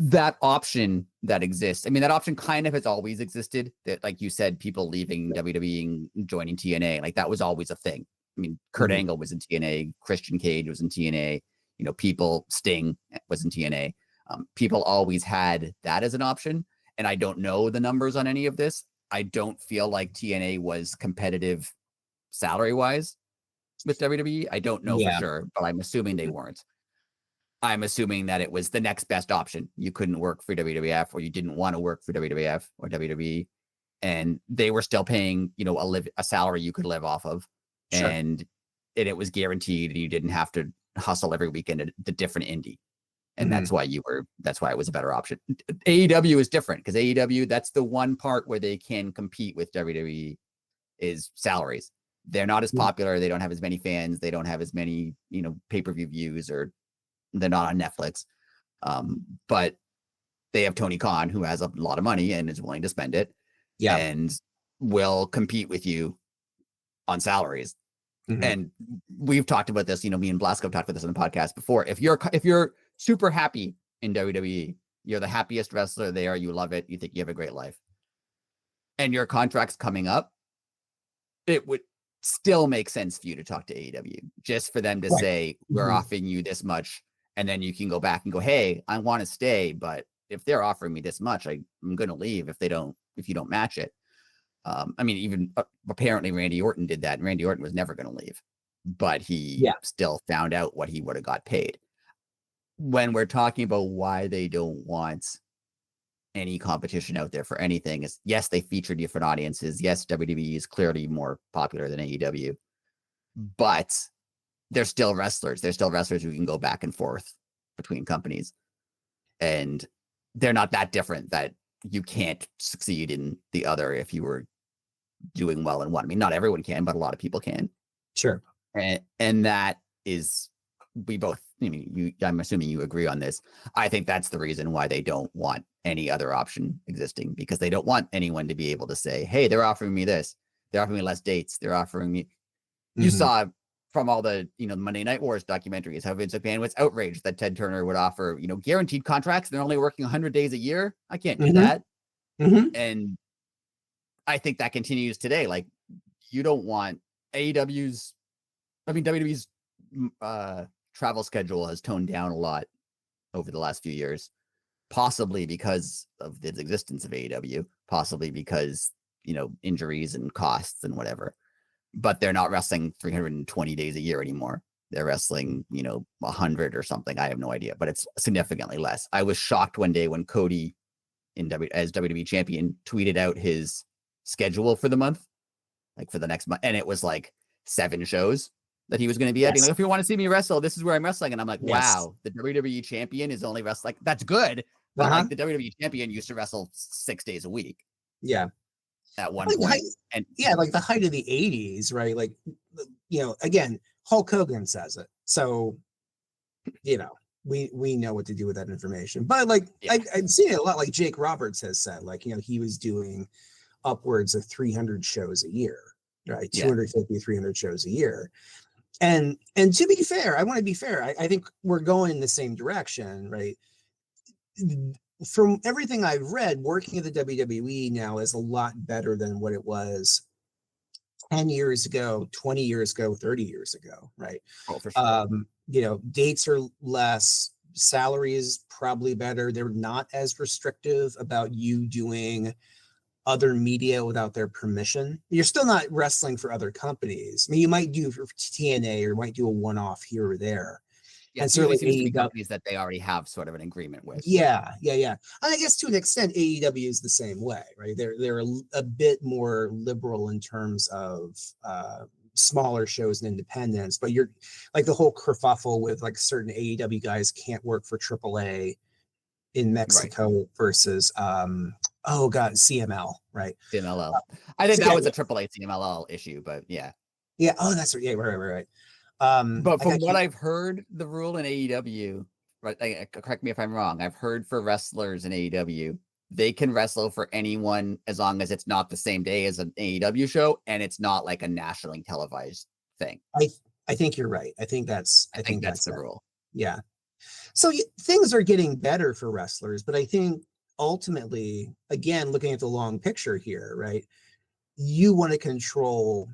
that option that exists, that option kind of has always existed, that like you said, people leaving WWE and joining TNA, like that was always a thing. Kurt Angle was in TNA, Christian Cage was in TNA, Sting was in TNA. People always had that as an option. And I don't know the numbers on any of this. I don't feel like TNA was competitive salary wise with WWE. I don't know for sure, but I'm assuming they weren't. I'm assuming that it was the next best option. You couldn't work for WWF, or you didn't want to work for WWF or WWE, and they were still paying, a salary you could live off of, and it was guaranteed, and you didn't have to hustle every weekend at the different indie, and that's why it was a better option. AEW is different because AEW, that's the one part where they can compete with WWE is salaries. They're not as popular. They don't have as many fans. They don't have as many, pay-per-view views, or they're not on Netflix. But they have Tony Khan, who has a lot of money and is willing to spend it, and will compete with you on salaries. And we've talked about this, me and Blasco talked about this on the podcast before. If you're super happy in WWE. You're the happiest wrestler there. You love it. You think you have a great life. And your contract's coming up. It would still make sense for you to talk to AEW, just for them to say, we're offering you this much. And then you can go back and go, hey, I want to stay, but if they're offering me this much, I'm going to leave if you don't match it. I mean, even apparently Randy Orton did that, and Randy Orton was never going to leave, but he still found out what he would have got paid. When we're talking about why they don't want any competition out there for anything, is yes, they feature different audiences. Yes, WWE is clearly more popular than AEW, but they're still wrestlers. They're still wrestlers who can go back and forth between companies, and they're not that different that you can't succeed in the other if you were doing well in one. I mean, not everyone can, but a lot of people can. Sure. And that is, we both, I'm assuming you agree on this. I think that's the reason why they don't want any other option existing, because they don't want anyone to be able to say, hey, they're offering me this. They're offering me less dates. They're offering me, you saw from all the, Monday Night Wars documentaries, how Vince McMahon was outraged that Ted Turner would offer, guaranteed contracts. They're only working 100 days a year. I can't do that. And I think that continues today. Like, you don't want WWE's travel schedule has toned down a lot over the last few years, possibly because of the existence of AEW, possibly because, injuries and costs and whatever. But they're not wrestling 320 days a year anymore. They're wrestling, 100 or something. I have no idea, but it's significantly less. I was shocked one day when Cody, as WWE champion, tweeted out his schedule for the month, like for the next month, and it was like 7 shows that he was going to be at. Like, if you want to see me wrestle, this is where I'm wrestling. And I'm like, wow, the WWE champion is only wrestling. Like, that's good. But like, the WWE champion used to wrestle 6 days a week. Yeah. At one point. And like the height of the 80s, right? Like, again, Hulk Hogan says it. So, we know what to do with that information. But like, I've seen it a lot. Like Jake Roberts has said, like, he was doing upwards of 300 shows a year, right? 250, 300 shows a year. And to be fair, I want to be fair. I think we're going in the same direction, right? From everything I've read, working at the WWE now is a lot better than what it was 10 years ago, 20 years ago, 30 years ago, right? Oh, for sure. Dates are less, salary is probably better. They're not as restrictive about you doing other media without their permission. You're still not wrestling for other companies. I mean, you might do for TNA or might do a one-off here or there. Yeah, and certainly seems to be companies that they already have sort of an agreement with. Yeah. And I guess to an extent, AEW is the same way, right? They're a bit more liberal in terms of smaller shows and independents, but you're like the whole kerfuffle with like certain AEW guys can't work for AAA in Mexico versus CML, right? CMLL. I think that was a AAA CMLL issue, but yeah. Yeah. Oh, that's right. Yeah, right. But from what I've heard, the rule in AEW, right? Correct me if I'm wrong. I've heard for wrestlers in AEW, they can wrestle for anyone as long as it's not the same day as an AEW show and it's not like a nationally televised thing. I think you're right. I think that's the rule. Yeah. So things are getting better for wrestlers, but I think ultimately, again, looking at the long picture here, right? You want to control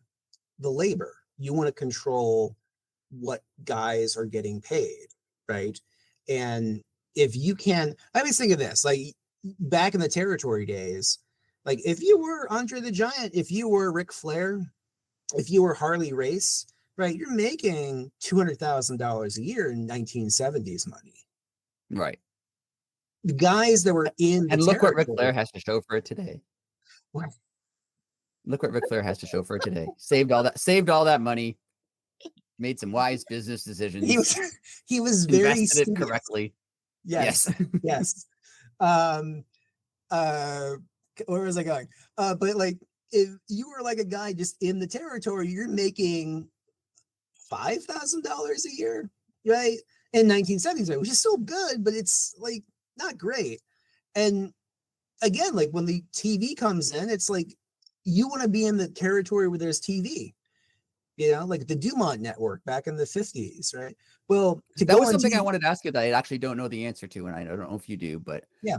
the labor. You want to control what guys are getting paid, right? And if you can, I always think of this, like back in the territory days, like if you were Andre the Giant, if you were Ric Flair, if you were Harley Race, right, you're making $200,000 a year in 1970s money. Right. The guys that were in the and look what Ric Flair has to show for it today. What? Look what Ric Flair has to show for it today. Saved all that money. Made some wise business decisions. He was very invested it correctly. Yes. Where was I going? But like, if you were like a guy just in the territory, you're making $5,000 a year, right? In 1970s, which is still good, but it's like not great. And again, like when the TV comes in, it's like you want to be in the territory where there's TV. like the Dumont Network back in the 50s, right? Well, to That go was on something I TV, wanted to ask you that I actually don't know the answer to, and I don't know if you do, but yeah.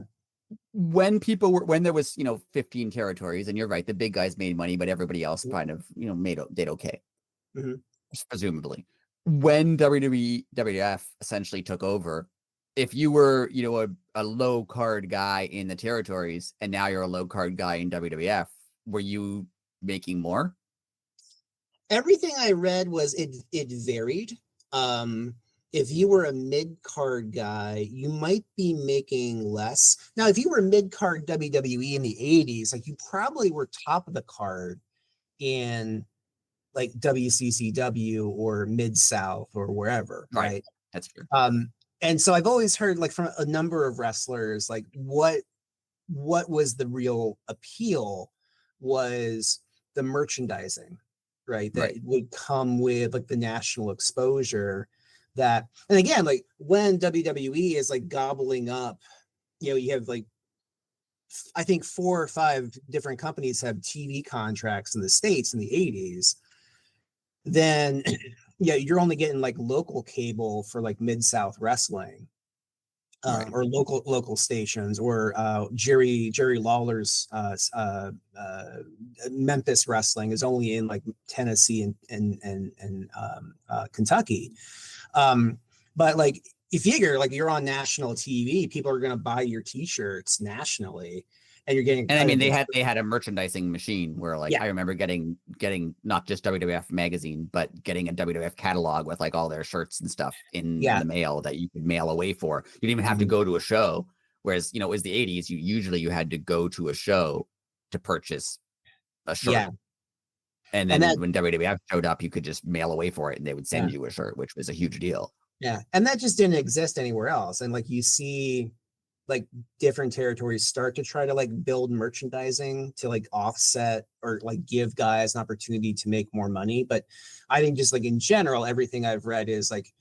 when there was 15 territories, and you're right, the big guys made money, but everybody else kind of did okay, Mhm. presumably. When WWE WWF essentially took over, if you were a low card guy in the territories and now you're a low card guy in WWF, were you making more? Everything I read was it varied. If you were a mid card guy, you might be making less. Now, if you were mid card WWE in the 80s, like you probably were top of the card in like WCCW or Mid South or wherever, Right. right? That's true. And so I've always heard like from a number of wrestlers, like what was the real appeal was the merchandising, right? That Right. would come with like the national exposure that, and again, like when WWE is like gobbling up, you have like, I think 4 or 5 different companies have TV contracts in the States in the 80s, then yeah, you're only getting like local cable for like Mid-South wrestling. Right. Or local stations, or Jerry Lawler's Memphis wrestling is only in like Tennessee and Kentucky. But like you figure like you're on national TV, people are going to buy your T-shirts nationally, and you're getting And I cut mean, of the they had a merchandising machine where, like, yeah, I remember getting not just WWF magazine, but getting a WWF catalog with like all their shirts and stuff in yeah, the mail that you could mail away for. You didn't even have to mhm, go to a show. Whereas, it was the 80s. You had to go to a show to purchase a shirt. yeah, And and then that when WWF showed up, you could just mail away for it and they would yeah. send you a shirt, which was a huge deal. Yeah, and that just didn't exist anywhere else. And like you see like different territories start to try to like build merchandising to like offset or like give guys an opportunity to make more money. But I think just like in general, everything I've read is like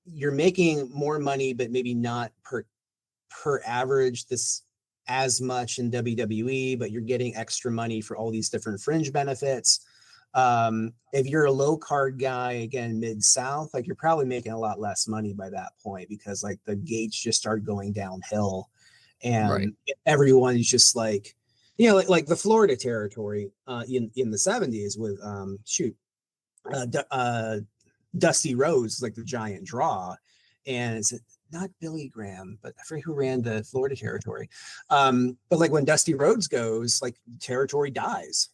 you're making more money, but maybe not per average this as much in WWE, but you're getting extra money for all these different fringe benefits. If you're a low card guy, again, Mid South, like you're probably making a lot less money by that point because like the gates just start going downhill, Right. and everyone's just like, like the Florida territory in the 70s with Dusty Rhodes, like the giant draw, and it's not Billy Graham, but I forget who ran the Florida territory. But like when Dusty Rhodes goes, like territory dies,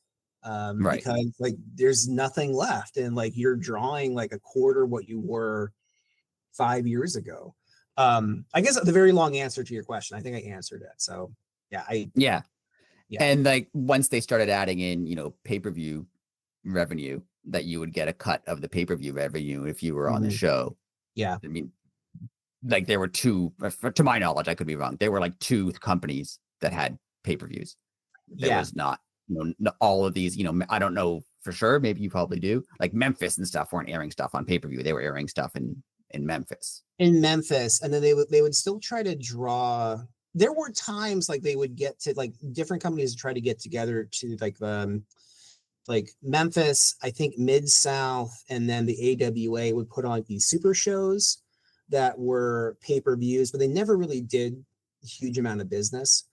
Right. because like there's nothing left, and like you're drawing like a quarter what you were 5 years ago. I guess the very long answer to your question, I think I answered it. So yeah, Yeah. yeah, And like once they started adding in, pay-per-view revenue, that you would get a cut of the pay-per-view revenue if you were on the mhm, show. yeah, I mean, like there were two, to my knowledge, I could be wrong. There were like two companies that had pay-per-views. There yeah. was not, all of these, I don't know for sure. Maybe you probably do. Like Memphis and stuff weren't airing stuff on pay-per-view. They were airing stuff in Memphis. In Memphis, and then they would still try to draw. There were times like they would get to like different companies try to get together to like Memphis, I think Mid South, and then the AWA would put on these super shows that were pay-per-views, but they never really did a huge amount of business.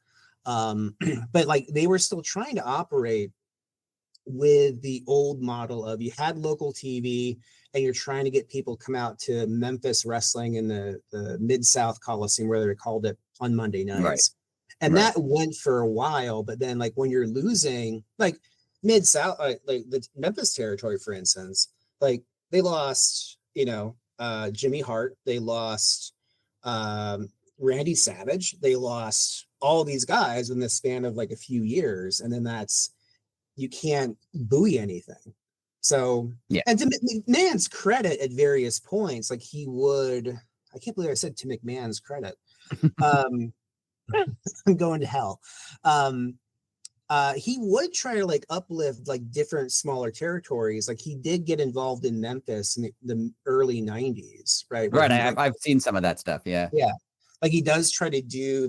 But like they were still trying to operate with the old model of you had local TV and you're trying to get people come out to Memphis wrestling in the Mid-South Coliseum, where they called it, on Monday Right. nights. And Right. that went for a while, but then like when you're losing, like Mid-South, like the Memphis territory, for instance, like they lost, Jimmy Hart, they lost Randy Savage, they lost all these guys in the span of like a few years. And then you can't buoy anything. So, Yeah. and to McMahon's credit, at various points, like I can't believe I said to McMahon's credit. Um, I'm going to hell. He would try to like uplift like different smaller territories. Like he did get involved in Memphis in the early 90s, right? Where Right. he like, I've seen some of that stuff. Yeah. yeah, like he does try to do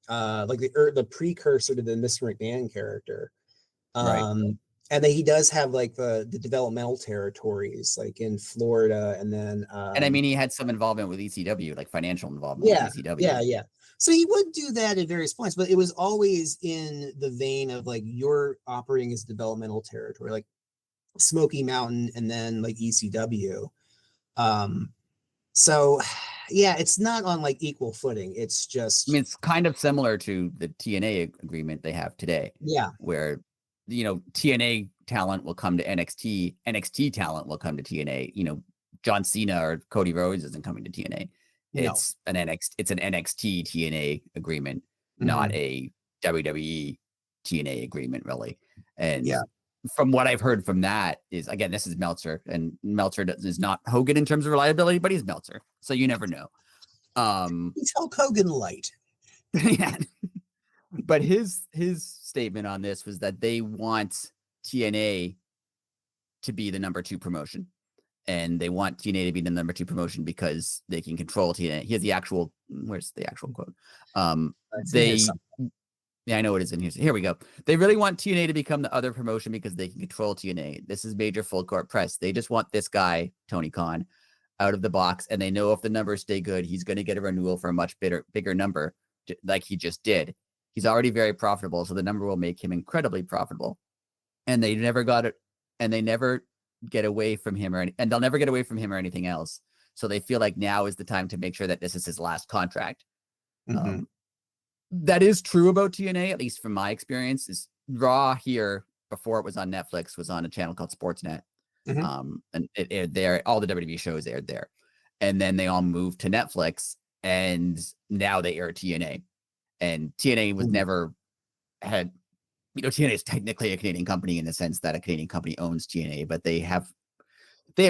like the precursor to the Mr. McMahon character. Right. Um, And then he does have like the developmental territories, like in Florida, and then And I mean, he had some involvement with ECW, like financial involvement with yeah, ECW. yeah. So he would do that at various points, but it was always in the vein of like you're operating as developmental territory, like Smoky Mountain and then like ECW. So yeah, it's not on like equal footing. It's I mean, just it's kind of similar to the TNA agreement they have today, yeah, where TNA talent will come to NXT, NXT talent will come to TNA. John Cena or Cody Rhodes isn't coming to TNA. no. It's an NXT TNA agreement, not Mm-hmm. a WWE TNA agreement, really. And Yeah. from what I've heard from that is, again, this is Meltzer, and Meltzer is not Hogan in terms of reliability, but he's Meltzer, so you never know. He's Hulk Hogan light. Yeah. But his statement on this was that they want TNA to be the number 2 promotion, and they want TNA to be the number 2 promotion because they can control TNA. He has the actual, where's the actual quote? They, yeah, I know it is in here. Here we go. They really want TNA to become the other promotion because they can control TNA. This is major full court press. They just want this guy, Tony Khan, out of the box, and they know if the numbers stay good, he's going to get a renewal for a much bigger number, like he just did. He's already very profitable, so the number will make him incredibly profitable. And they never got it, and they never get away from him, and they'll never get away from him or anything else. So they feel like now is the time to make sure that this is his last contract. Mm-hmm. That is true about TNA, at least from my experience. Is Raw here before it was on Netflix was on a channel called Sportsnet. Mm-hmm. And it aired there. All the WWE shows aired there, and then they all moved to Netflix, and now they air TNA. And TNA was never had, TNA is technically a Canadian company in the sense that a Canadian company owns TNA, but they have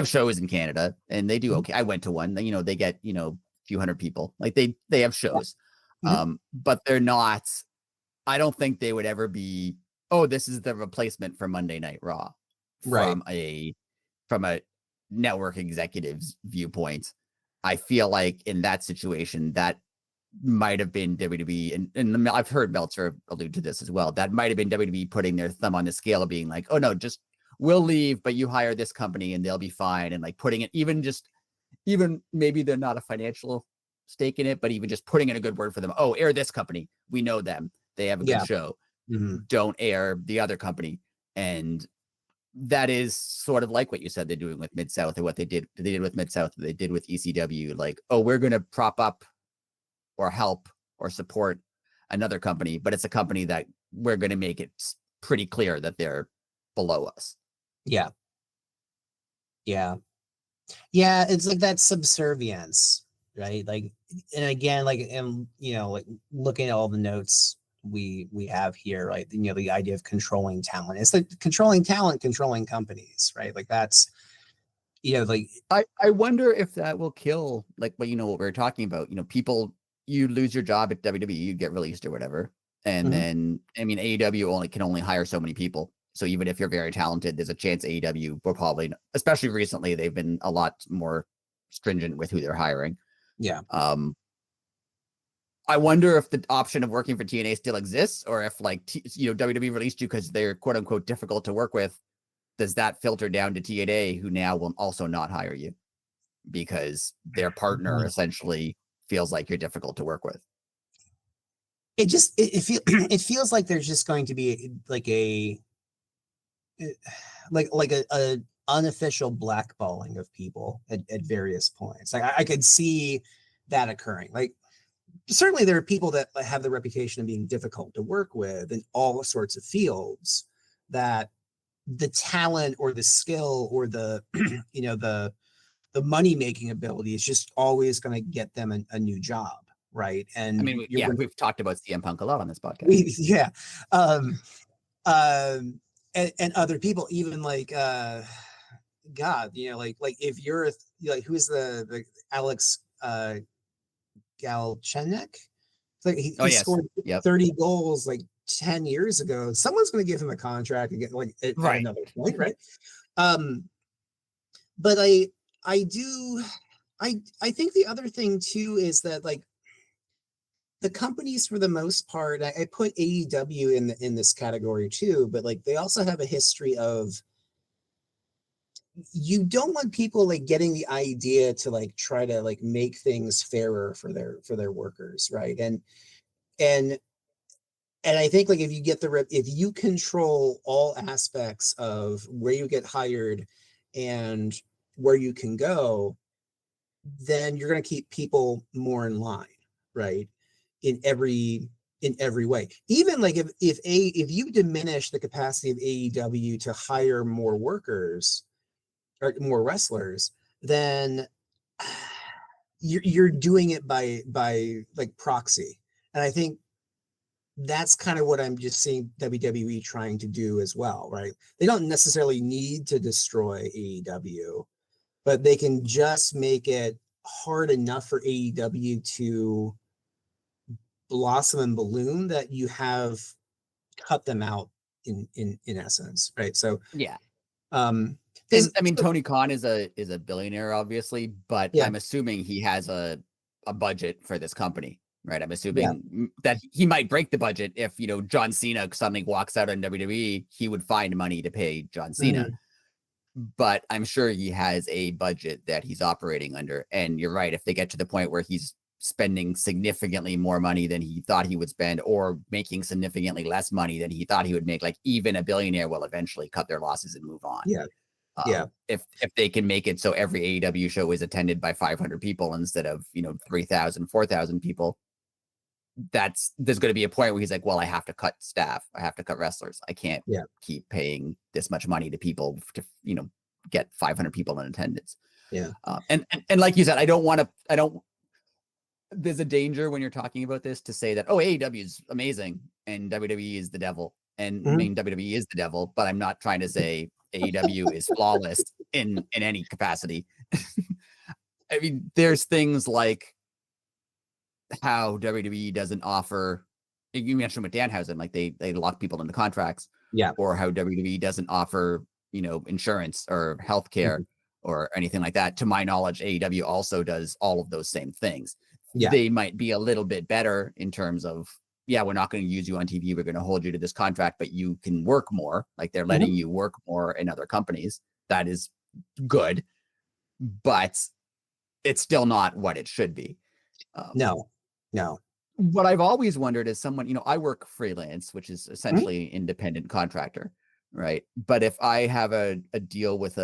shows in Canada, and they do okay. I went to one. They get a few hundred people. Like they have shows, but they're not. I don't think they would ever be. Oh, this is the replacement for Monday Night Raw Right. from a network executive's viewpoint. I feel like in that situation, that might have been WWE, and I've heard Meltzer allude to this as well. That might have been WWE putting their thumb on the scale of being like, oh no, just we'll leave, but you hire this company and they'll be fine. And like putting it even maybe they're not a financial stake in it, but even just putting in a good word for them. Oh, air this company. We know them. They have a good show. Don't air the other company. And that is sort of like what you said they're doing with Mid-South, or what they did with Mid-South, they did with ECW. Like, oh, we're going to prop up or help or support another company, but it's a company that we're going to make it pretty clear that they're below us. Yeah. It's like that subservience, right? Like, and again, like, and like looking at all the notes we have here, right? The idea of controlling talent. It's like controlling talent, controlling companies, right? Like that's like I wonder if that will kill, like, what what we were talking about. People, you lose your job at WWE, you get released or whatever, and then I mean AEW can only hire so many people. So even if you're very talented, there's a chance AEW will probably, especially recently, they've been a lot more stringent with who they're hiring. Yeah. I wonder if the option of working for TNA still exists, or if WWE released you because they're quote unquote difficult to work with. Does that filter down to TNA, who now will also not hire you because their partner essentially feels like you're difficult to work with? It feels like there's just going to be like a unofficial blackballing of people at various points. Like I could see that occurring. Like certainly there are people that have the reputation of being difficult to work with in all sorts of fields, that the talent or the skill or the the money making ability is just always going to get them a new job, right? And I mean, we've talked about CM Punk a lot on this podcast. Yeah. And other people, even like God, like if you're like, who's the Alex Galchenyuk? Like he Yes. scored 30 goals like 10 years ago. Someone's going to give him a contract and get like at another point, right? But I think the other thing too is that like the companies for the most part, I put AEW in this category too, but like they also have a history of, you don't want people like getting the idea to like try to like make things fairer for their workers, right? And I think like if you get if you control all aspects of where you get hired and where you can go, then you're going to keep people more in line, right? In every way. Even like if you diminish the capacity of AEW to hire more workers or more wrestlers, then you're doing it by like proxy. And I think that's kind of what I'm just seeing WWE trying to do as well, right? They don't necessarily need to destroy AEW, but they can just make it hard enough for AEW to blossom and balloon that you have cut them out in essence, right? So Yeah. um And I mean, Tony Khan is a billionaire, obviously, but yeah, I'm assuming he has a budget for this company, right? I'm yeah, assuming that he might break the budget if, you know, John Cena suddenly walks out on WWE, he would find money to pay John Cena. mhm, But I'm sure he has a budget that he's operating under. And you're right, if they get to the point where he's spending significantly more money than he thought he would spend, or making significantly less money than he thought he would make, like even a billionaire will eventually cut their losses and move on. yeah, yeah, If they can make it so every AEW show is attended by 500 people instead of, you know, 3,000, 4,000 people, there's going to be a point where he's like, well, I have to cut staff, I have to cut wrestlers, I can't yeah, keep paying this much money to people to, you know, get 500 people in attendance. yeah. And like you said, I don't there's a danger when you're talking about this to say that, oh, AEW is amazing and WWE is the devil, and I Mhm. mean WWE is the devil, but I'm not trying to say AEW is flawless in any capacity. I mean, there's things like how WWE doesn't offer. You mentioned with Danhausen, like they lock people into contracts, Yeah. or how WWE doesn't offer, you know, insurance or healthcare Mhm. or anything like that. To my knowledge, AEW also does all of those same things. Yeah. They might be a little bit better in terms of, yeah, we're not going to use you on TV, we're going to hold you to this contract, but you can work more. Like they're letting Mhm. you work more in other companies. That is good, but it's still not what it should be. Um, No. No. what I've always wondered is someone, you know, I work freelance, which is Mhm. essentially independent contractor, right? But if I have a deal with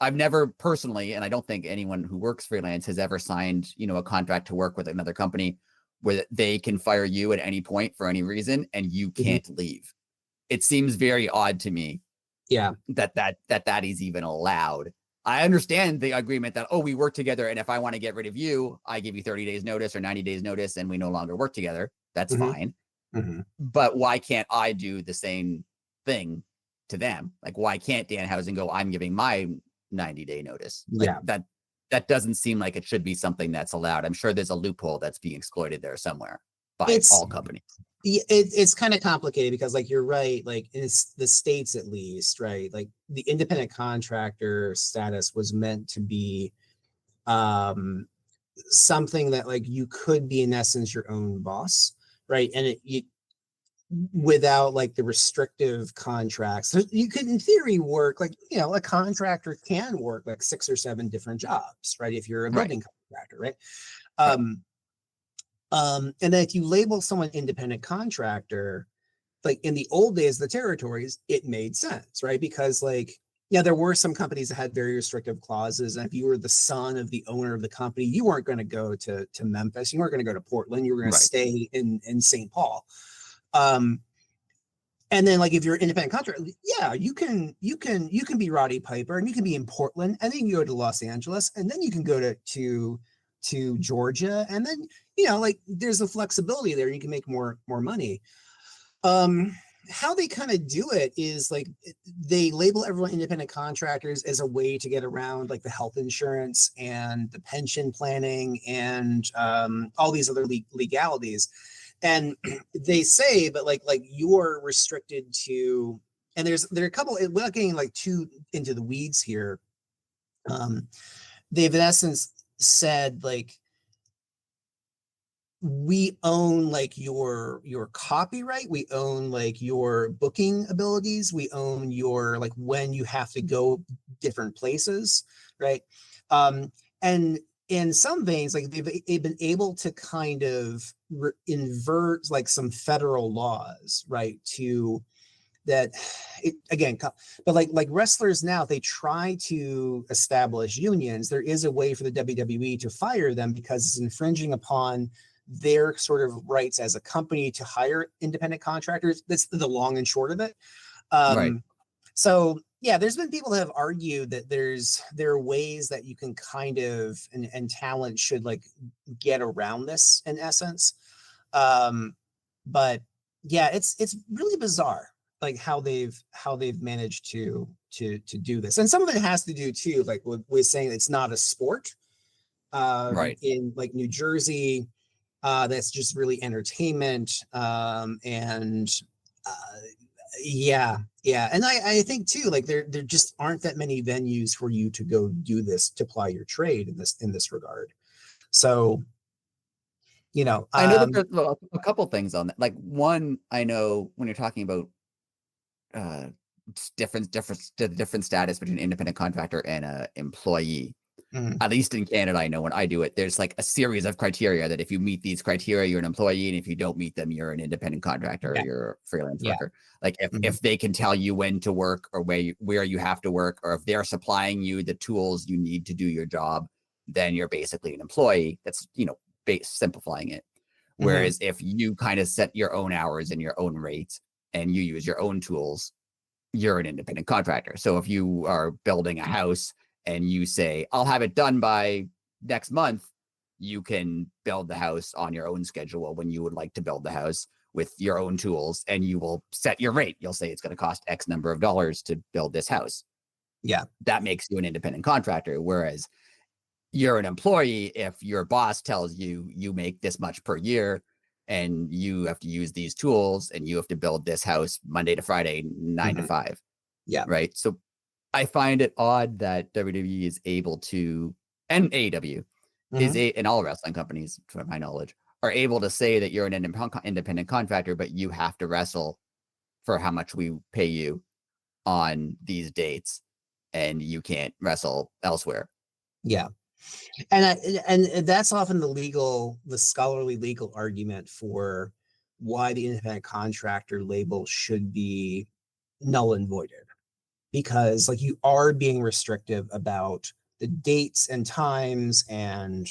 I've never personally, and I don't think anyone who works freelance has ever signed, you know, a contract to work with another company where they can fire you at any point for any reason and you Mhm. can't leave. It seems very odd to me Yeah. that is even allowed. I understand the agreement that, oh, we work together, and if I want to get rid of you, I give you 30 days notice or 90 days notice, and we no longer work together. That's Mhm. fine. Mhm. But why can't I do the same thing to them? Like, why can't Danhausen go, I'm giving my 90-day notice? Like Yeah. that doesn't seem like it should be something that's allowed. I'm sure there's a loophole that's being exploited there somewhere by It's all companies. it's kind of complicated because like you're right, like in the states at least, right? Like the independent contractor status was meant to be um something that like you could be in essence your own boss, right? And you without like the restrictive contracts. So you could in theory work like, you know, a contractor can work like 6 or 7 different jobs, right? If you're a Right. building contractor, right? Right. And then if you label someone independent contractor, like in the old days, the territories, it made sense, right? Because like, yeah, there were some companies that had very restrictive clauses. And if you were the son of the owner of the company, you weren't going to go to Memphis. You weren't going to go to Portland. You were going to Right. stay in St. Paul. Um, and then like if you're an independent contractor, yeah, you can be Roddy Piper and you can be in Portland and then you go to Los Angeles and then you can go to Georgia and then you know like there's a flexibility there. You can make more money. Um, how they kind of do it is like they label everyone independent contractors as a way to get around like the health insurance and the pension planning and all these other legalities. And they say, but like you're restricted to, and there are a couple without getting like too into the weeds here. They've in essence said like we own like your copyright, we own like your booking abilities, we own your like when you have to go different places, right? And in some veins, like they've been able to kind of invert like some federal laws, right? To that again, but like wrestlers now, they try to establish unions. There is a way for the WWE to fire them because it's infringing upon their sort of rights as a company to hire independent contractors. That's the long and short of it. Right. So yeah, there's been people that have argued that there are ways that you can kind of and talent should like get around this in essence. But yeah, it's really bizarre like how they've managed to do this. And some of it has to do too, like with saying it's not a sport. Right. In like New Jersey, that's just really entertainment. And yeah, and I think too, like there just aren't that many venues for you to go do this, to ply your trade in this regard. So I know that there's a couple things on that. Like one, I know when you're talking about uh different status between an independent contractor and a employee. mhm, At least in Canada, I know when I do it, there's like a series of criteria that if you meet these criteria, you're an employee, and if you don't meet them, you're an independent contractor, or yeah, you're a freelance yeah, worker. Like mhm, if they can tell you when to work or where you have to work, or if they're supplying you the tools you need to do your job, then you're basically an employee. That's simplifying it. mhm, Whereas if you kind of set your own hours and your own rates and you use your own tools, you're an independent contractor. So if you are building a house and you say, I'll have it done by next month, you can build the house on your own schedule when you would like to build the house with your own tools, and you will set your rate. You'll say it's going to cost X number of dollars to build this house. yeah, That makes you an independent contractor. Whereas you're an employee if your boss tells you you make this much per year and you have to use these tools and you have to build this house Monday to Friday, 9 to mhm, 5. yeah, Right. So I find it odd that WWE is able to, and AEW mhm, and all wrestling companies, to my knowledge, are able to say that you're an independent contractor, but you have to wrestle for how much we pay you on these dates, and you can't wrestle elsewhere. yeah. And and that's often the scholarly legal argument for why the independent contractor label should be null and voided, because like you are being restrictive about the dates and times and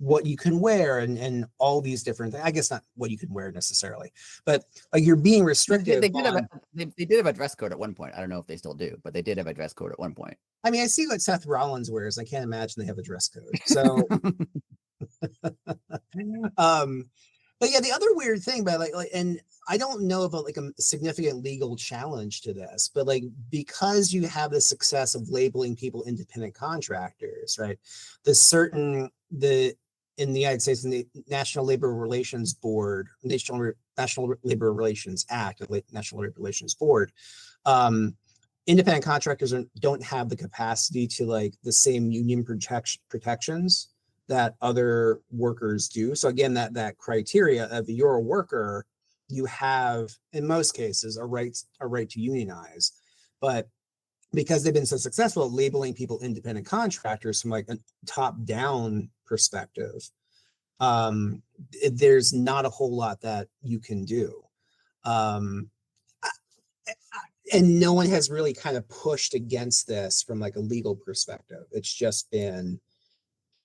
what you can wear and all these different things. I guess not what you can wear necessarily, but like you're being restrictive They did have on. they did have a dress code at one point. I don't know if they still do, but they did have a dress code at one point. I mean, I see what Seth Rollins wears. I can't imagine they have a dress code. So um but yeah, the other weird thing about like and I don't know about like a significant legal challenge to this, but like because you have the success of labeling people independent contractors, right? The in the United States, in the National Labor Relations Board, National Labor Relations Act, the National Labor Relations Board, um, independent contractors don't have the capacity to like the same union protections that other workers do. So again, that criteria of you're a worker, you have in most cases a right to unionize, but because they've been so successful at labeling people independent contractors from like a top down perspective, there's not a whole lot that you can do. Um, and no one has really kind of pushed against this from like a legal perspective. It's just been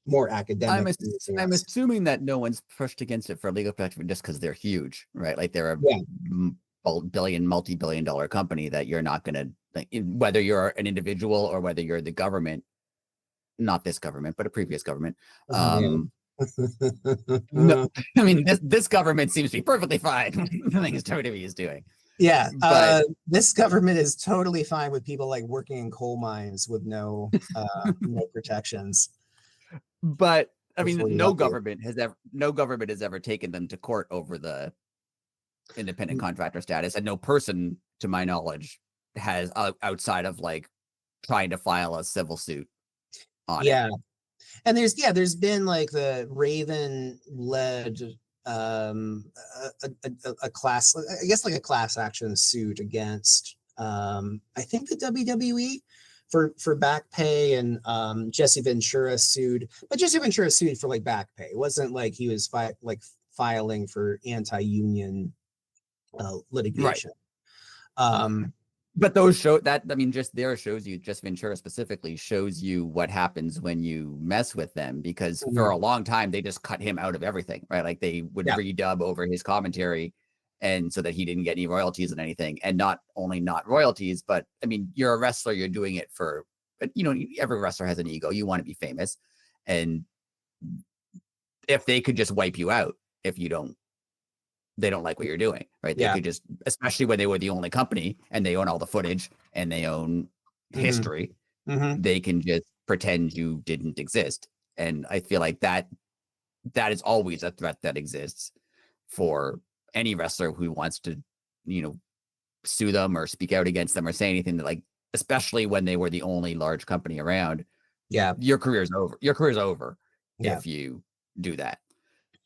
more academic than anything I'm else. assuming that no one's pushed against it for legal protection just because they're huge, right? Like they're a Yeah. multi-billion dollar company that you're not going to, like, whether you're an individual or whether you're the government, not this government, but a previous government. Oh man. No, I mean, this government seems to be perfectly fine with the things WWE is doing. Yeah. But This government is totally fine with people like working in coal mines with no protections I mean, before you help you. no government has ever taken them to court over the independent contractor status, and no person, to my knowledge, has outside of like trying to file a civil suit on it. Yeah. And there's been like the Raven led a class, I guess like a class action suit against I think the WWE for back pay, and Jesse Ventura sued, but Jesse Ventura sued for like back pay. It wasn't like he was filing for anti-union Right. litigation. Um, But those show that, I mean, just there shows you, just Ventura specifically shows you what happens when you mess with them, because for a long time they just cut him out of everything, right? Like they would redub over his commentary, and so that he didn't get any royalties and anything. And not only not royalties, but I mean, you're a wrestler, you're doing it for, but you know, every wrestler has an ego. You want to be famous. And if they could just wipe you out, if you don't, they don't like what you're doing, right? They could just, especially when they were the only company and they own all the footage and they own history, they can just pretend you didn't exist. And I feel like that is always a threat that exists for any wrestler who wants to, you know, sue them or speak out against them or say anything that, like, especially when they were the only large company around. Yeah. Your career's over. Your career's over if you do that.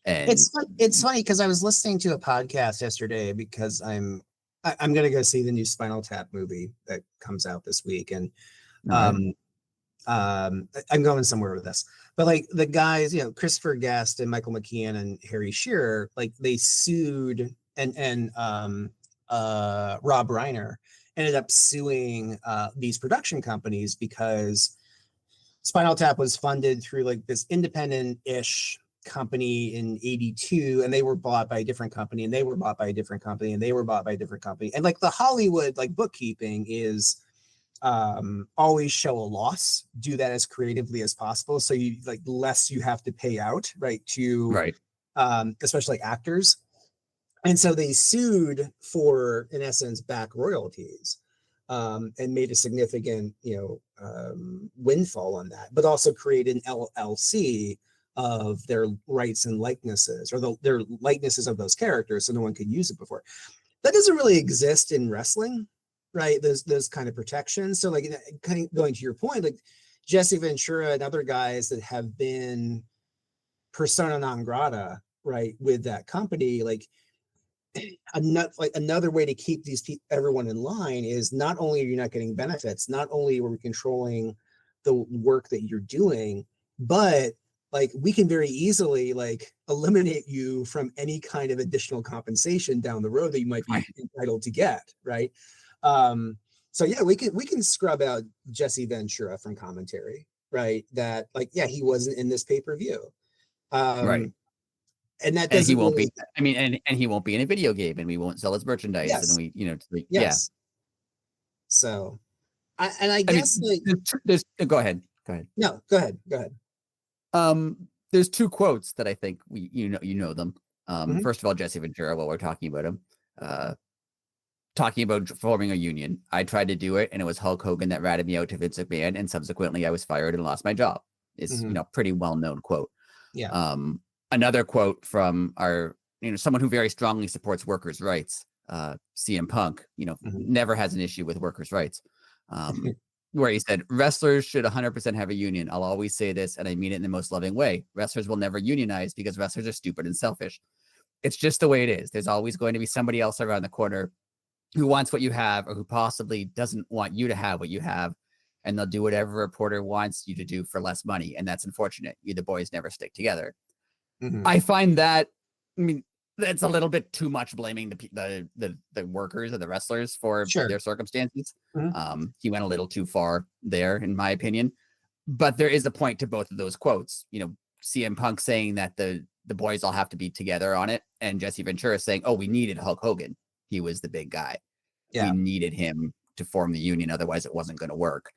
And it's funny because I was listening to a podcast yesterday because I'm gonna go see the new Spinal Tap movie that comes out this week, and I'm going somewhere with this. But like the guys, you know, Christopher Guest and Michael McKean and Harry Shearer, like they sued, and Rob Reiner ended up suing these production companies because Spinal Tap was funded through like this independent-ish company in 82, and they were bought by a different company, and they were bought by a different company, and they were bought by a different company. And like the Hollywood like bookkeeping is always show a loss, do that as creatively as possible, so you like less you have to pay out, right, to especially like actors. And so they sued for, in essence, back royalties, and made a significant, windfall on that, but also created an LLC of their rights and likenesses, or their likenesses of those characters, so no one could use it before. That doesn't really exist in wrestling, right? Those kind of protections. So like, kind of going to your point, like Jesse Ventura and other guys that have been persona non grata, right, with that company, like another way to keep everyone in line is not only are you not getting benefits, not only are we controlling the work that you're doing, but like we can very easily like eliminate you from any kind of additional compensation down the road that you might be entitled to get, right? So yeah, we can scrub out Jesse Ventura from commentary, right? That like, yeah, he wasn't in this pay-per-view. right. And that doesn't, and he won't be, I mean, and he won't be in a video game, and we won't sell his merchandise, and we, you know, yes. So I guess mean, like there's go ahead. No, go ahead. There's two quotes that I think you know them. First of all, Jesse Ventura, while we're talking about him, talking about forming a union. I tried to do it, and it was Hulk Hogan that ratted me out to Vince McMahon, and subsequently I was fired and lost my job. Is you know, pretty well known quote. Yeah. Another quote from our, you know, someone who very strongly supports workers' rights, CM Punk, you know, never has an issue with workers' rights, where he said, wrestlers should 100% have a union. I'll always say this, and I mean it in the most loving way. Wrestlers will never unionize because wrestlers are stupid and selfish. It's just the way it is. There's always going to be somebody else around the corner who wants what you have, or who possibly doesn't want you to have what you have, and they'll do whatever a reporter wants you to do for less money. And that's unfortunate. You the boys never stick together. I find that, I mean, that's a little bit too much blaming the workers or the wrestlers for their circumstances. He went a little too far there, in my opinion. But there is a point to both of those quotes. You know, CM Punk saying that the boys all have to be together on it, and Jesse Ventura saying, "Oh, we needed Hulk Hogan. He was the big guy. We needed him to form the union, otherwise it wasn't going to work."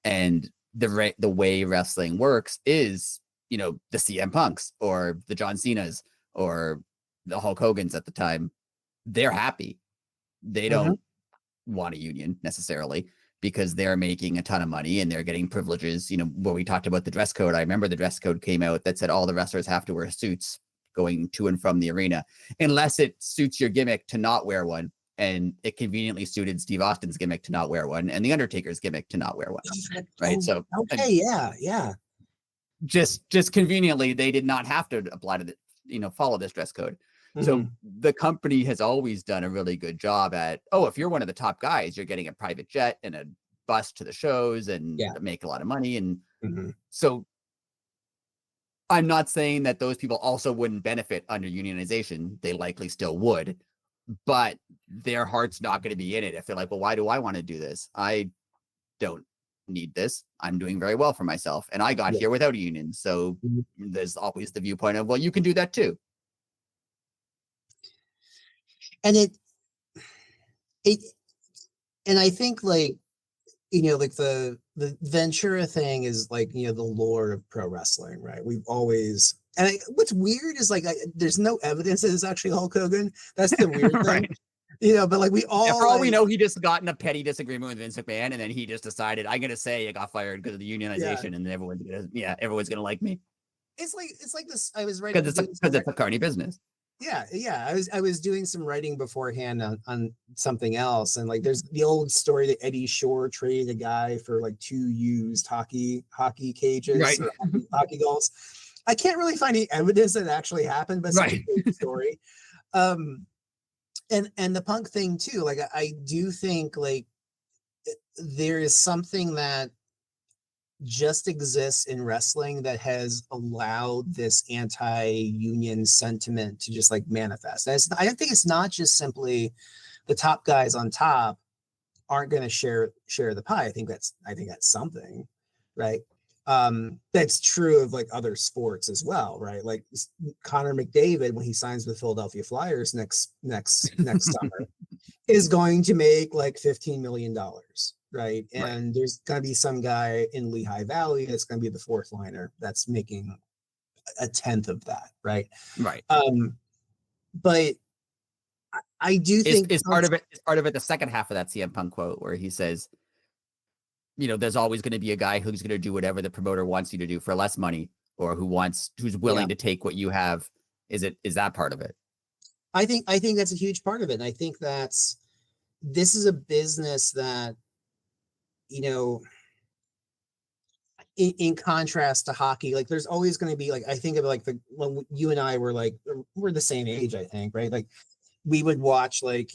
And the way wrestling works is, you know, the CM Punks or the John Cenas or the Hulk Hogans at the time, they're happy. They don't want a union necessarily, because they're making a ton of money and they're getting privileges. You know, when we talked about the dress code, I remember the dress code came out that said all the wrestlers have to wear suits going to and from the arena, unless it suits your gimmick to not wear one. And it conveniently suited Steve Austin's gimmick to not wear one, and the Undertaker's gimmick to not wear one. Right. So just conveniently, they did not have to apply to follow this dress code. So Mhm. the company has always done a really good job at, oh, if you're one of the top guys, you're getting a private jet and a bus to the shows and Yeah. make a lot of money. And Mhm. so I'm not saying that those people also wouldn't benefit under unionization. They likely still would, but their heart's not going to be in it if they're like, well, why do I want to do this? I don't need this. I'm doing very well for myself. And I got Yeah. here without a union. So Mhm. there's always the viewpoint of, well, you can do that too. And it and I think like, like the Ventura thing is like, the lore of pro wrestling, right? We've always, what's weird is like, there's no evidence that it's actually Hulk Hogan. That's the weird thing, Right. but like we Yeah, all for all we like, know, he just got in a petty disagreement with Vince McMahon, and then he just decided, I'm gonna say I got fired because of the yeah, unionization, and everyone's gonna like me it's like this. I was because doing some, because it's a carny business. yeah. I was doing some writing beforehand on something else, and like there's the old story that Eddie Shore traded a guy for like 2 used hockey cages Right. or hockey goals. I can't really find any evidence that it actually happened, but it's such a Right. great story. Um, and the Punk thing too. Like I do think like there is something that just exists in wrestling that has allowed this anti-union sentiment to just like manifest. I don't think it's not just simply the top guys on top aren't going to share the pie. I think that's something, right? That's true of like other sports as well, right? Like Connor McDavid, when he signs with Philadelphia Flyers next summer, is going to make like $15 million, right? Right. And there's going to be some guy in Lehigh Valley that's going to be the fourth liner that's making a tenth of that, right? Right. But I do Is think is part of it is part of it the second half of that CM Punk quote where he says, there's always going to be a guy who's going to do whatever the promoter wants you to do for less money, or who's yeah, willing to take what you have. Is that part of it? I think that's a huge part of it. And I think this is a business that, you know, in contrast to hockey, like there's always going to be like, I think of like when you and I were like, we're the same age, I think, right? Like we would watch like,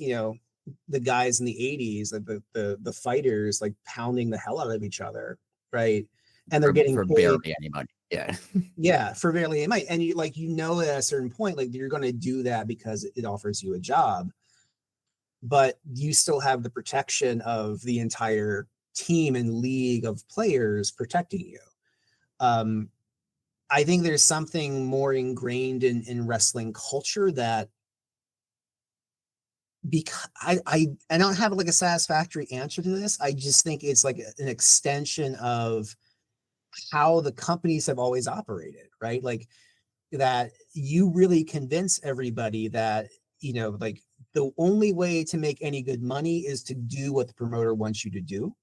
the guys in the 80s, like the fighters like pounding the hell out of each other, right? And they're getting For paid, barely any money. Yeah. yeah, for barely a money. And you like, at a certain point, like you're going to do that because it offers you a job, but you still have the protection of the entire team and league of players protecting you. Um, I think there's something more ingrained in wrestling culture that, because I don't have like a satisfactory answer to this. I just think it's like an extension of how the companies have always operated, right? Like that you really convince everybody that, like the only way to make any good money is to do what the promoter wants you to do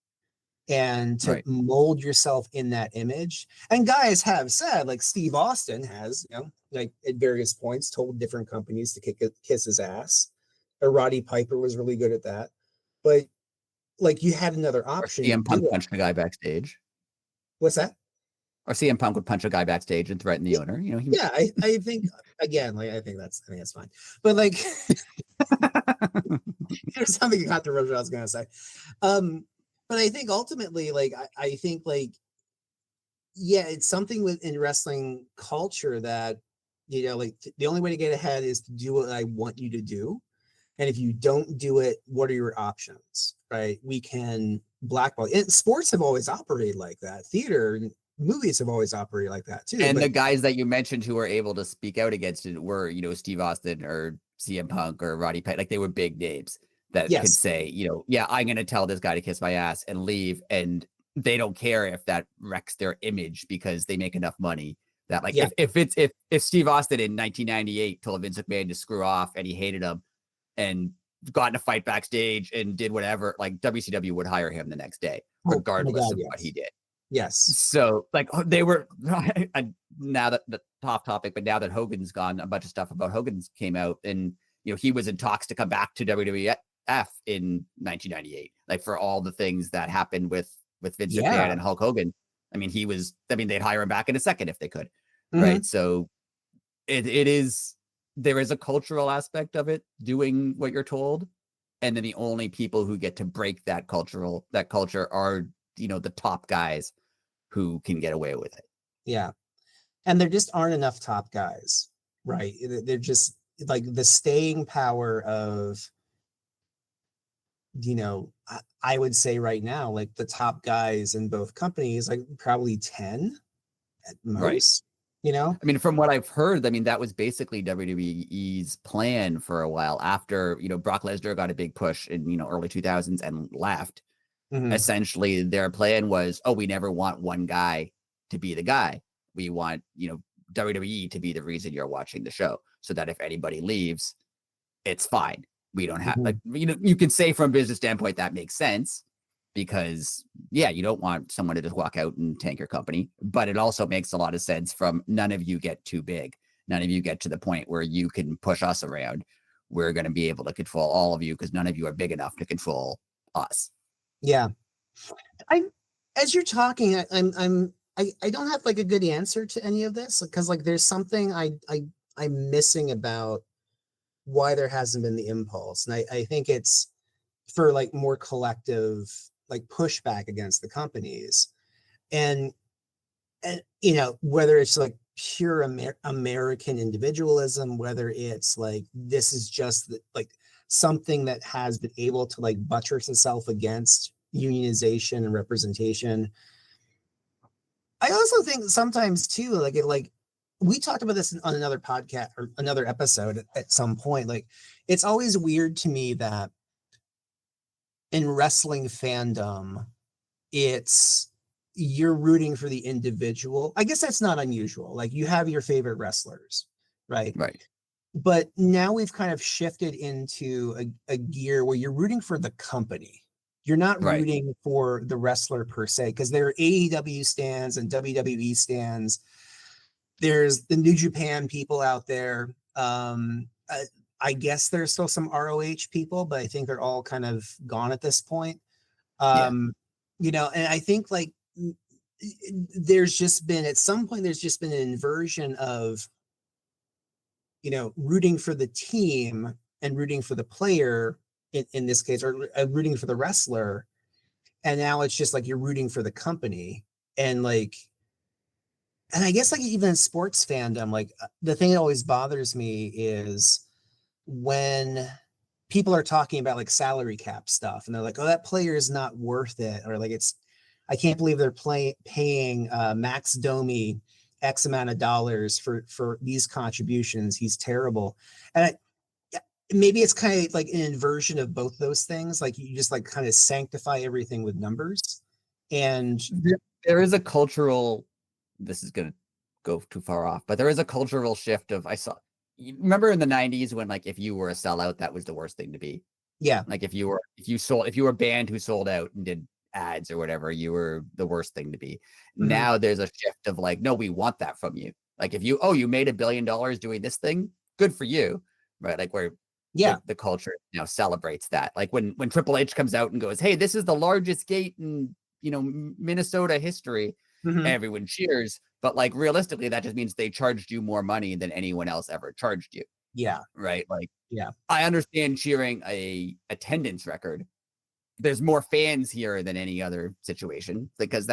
and to Right. mold yourself in that image. And guys have said, like Steve Austin has, like at various points told different companies to kiss his ass. Or Roddy Piper was really good at that. But like you had another Or option to CM do Punk it. punched a guy backstage. What's that? Or CM Punk would punch a guy backstage and threaten the owner. He Yeah, I think again, like I think that's fine. But like there's something controversial I was gonna say. But I think ultimately, like I think like, yeah, it's something within wrestling culture that, like the only way to get ahead is to do what I want you to do. And if you don't do it, what are your options? Right? We can blackball. And sports have always operated like that. Theater and movies have always operated like that too. and But the guys that you mentioned who were able to speak out against it were, Steve Austin or CM Punk or Roddy Piper. Like they were big names that could yes, say, yeah, I'm going to tell this guy to kiss my ass and leave. And they don't care if that wrecks their image because they make enough money that like, yeah, if Steve Austin in 1998 told Vince McMahon to screw off and he hated him and got in a fight backstage and did whatever, like WCW would hire him the next day, oh my regardless God, of what he yes, did. yes, So like they were now that the top topic, but now that Hogan's gone, a bunch of stuff about Hogan's came out, and he was in talks to come back to WWF in 1998, like for all the things that happened with Vince McMahon yeah. and Hulk Hogan. They'd hire him back in a second if they could, Mm-hmm. right? So it is. there is a cultural aspect of it, doing what you're told, and then the only people who get to break that culture are, the top guys who can get away with it. Yeah. And there just aren't enough top guys, right? They're just like the staying power of, I would say right now, like the top guys in both companies, like probably 10 at Right. most, I mean, from what I've heard, I mean, that was basically WWE's plan for a while after, Brock Lesnar got a big push in, early 2000s and left. Mhm. Essentially, their plan was, oh, we never want one guy to be the guy. We want, WWE to be the reason you're watching the show, so that if anybody leaves, it's fine. We don't have, like, Mhm. you can say from a business standpoint that makes sense because, yeah, you don't want someone to just walk out and tank your company. But it also makes a lot of sense from none of you get too big. None of you get to the point where you can push us around. We're going to be able to control all of you because none of you are big enough to control us. Yeah. I, as you're talking, I don't have like a good answer to any of this because like there's something I'm missing about why there hasn't been the impulse. And I think it's for like more collective like pushback against the companies. And whether it's like pure American individualism, whether it's like this is just like something that has been able to like buttress itself against unionization and representation. I also think sometimes too, like we talked about this on another podcast or another episode at some point. Like it's always weird to me that in wrestling fandom, it's you're rooting for the individual. I guess that's not unusual. Like you have your favorite wrestlers, right? Right. But now we've kind of shifted into a gear where you're rooting for the company. You're not Right. rooting for the wrestler per se, because there are AEW stands and WWE stands. There's the New Japan people out there. I guess there's still some ROH people, but I think they're all kind of gone at this point. Yeah. And I think like there's just been at some point there's just been an inversion of rooting for the team and rooting for the player in this case, or rooting for the wrestler, and now it's just like you're rooting for the company. And I guess like even in sports fandom, like the thing that always bothers me is when people are talking about like salary cap stuff and they're like, oh, that player is not worth it, or like I can't believe they're paying Max Domi X amount of dollars for these contributions. He's terrible. And maybe it's kind of like an inversion of both those things. Like you just like kind of sanctify everything with numbers. And There is a cultural, this is going to go too far off, but there is a cultural shift of, you remember in the 90s when like if you were a sellout, that was the worst thing to be. yeah, Like if you were a band who sold out and did ads or whatever, you were the worst thing to be. mhm, Now there's a shift of like, no, we want that from you. Like if you made $1 billion doing this thing, good for you, right? Like where yeah, the culture now celebrates that. Like when Triple H comes out and goes, hey, this is the largest gate in Minnesota history, mhm, everyone cheers. But like realistically, that just means they charged you more money than anyone else ever charged you, yeah, right? Like yeah, I understand cheering a attendance record. There's more fans here than any other situation because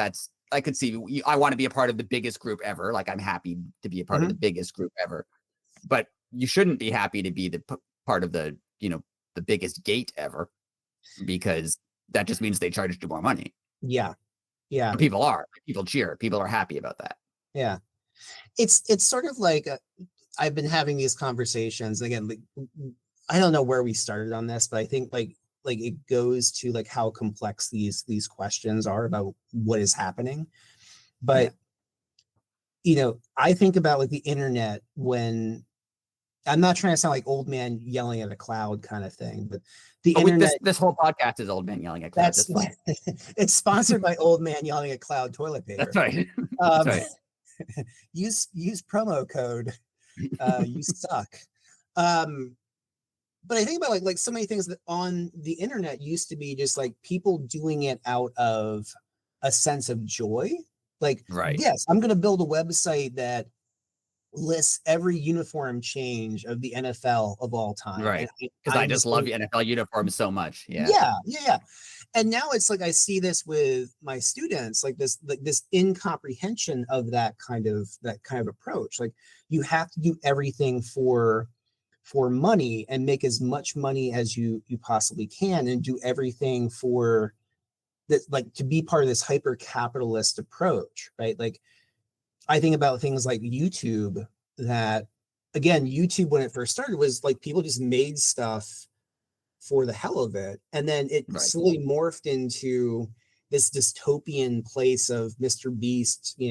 I could see I want to be a part of the biggest group ever. Like I'm happy to be a part of the mhm, biggest group ever, but you shouldn't be happy to be the part of the, the biggest gate ever because that just means they charged you more money. yeah, yeah, But people cheer. People are happy about that. yeah. It's sort of like I've been having these conversations again. Like, I don't know where we started on this, but I think like it goes to like how complex these questions are about what is happening. Yeah. But I think about like the internet when I'm not trying to sound like old man yelling at a cloud kind of thing, but the But with internet this whole podcast is old man yelling at clouds. that's That's fine. it's sponsored by old man yelling at cloud toilet That's paper. right. That's Um, right. use promo code you suck. Um, but I think about like so many things that on the internet used to be just like people doing it out of a sense of joy. Like, Right. yes, I'm going to build a website that lists every uniform change of the NFL of all time. And Right. Because I I'm just just love like, the NFL uniforms so much. Yeah. yeah. And now it's like I see this with my students, like this incomprehension of that kind of approach. Like you have to do everything for money and make as much money as you possibly can, and do everything for that, like to be part of this hyper capitalist approach, right? Like I think about things like YouTube, that again, YouTube when it first started was like people just made stuff for the hell of it. And then it Right. slowly morphed into this dystopian place of Mr. Beast,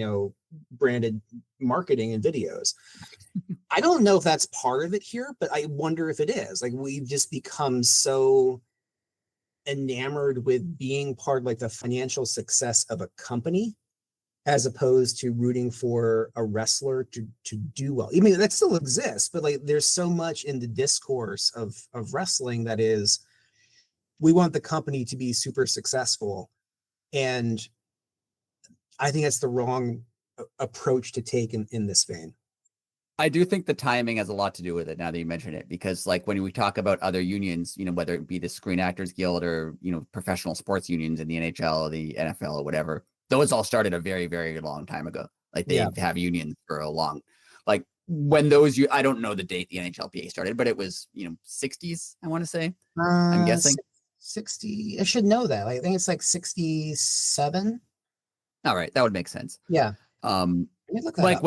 branded marketing and videos. I don't know if that's part of it here, but I wonder if it is. Like we've just become so enamored with being part of like the financial success of a company, as opposed to rooting for a wrestler to do well. I mean, that still exists, but like there's so much in the discourse of wrestling that is, we want the company to be super successful. And I think that's the wrong approach to take in this vein. I do think the timing has a lot to do with it now that you mention it, because like when we talk about other unions, whether it be the Screen Actors Guild or, professional sports unions in the NHL or the NFL or whatever, those all started a very, very long time ago. Like they Yeah. have unions for a long, like when I don't know the date the NHLPA started, but it was, 60s, I want to say. I'm guessing. 60. I should know that. I think it's like 67. All right. That would make sense. Yeah. Um, Let me look that like up.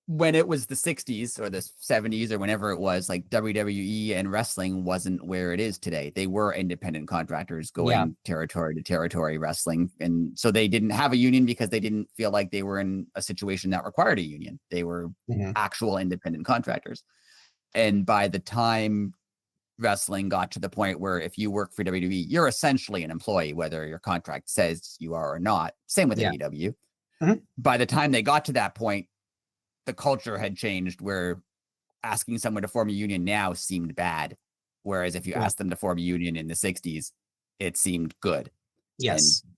when it was the 60s or the 70s or whenever it was, like WWE and wrestling wasn't where it is today. They were independent contractors going territory to territory wrestling. And so they didn't have a union because they didn't feel like they were in a situation that required a union. They were actual independent contractors. And by the time wrestling got to the point where if you work for WWE, you're essentially an employee, whether your contract says you are or not. Same with AEW. By the time they got to that point, the culture had changed where asking someone to form a union now seemed bad. Whereas if you asked them to form a union in the 60s, it seemed good. Yes. And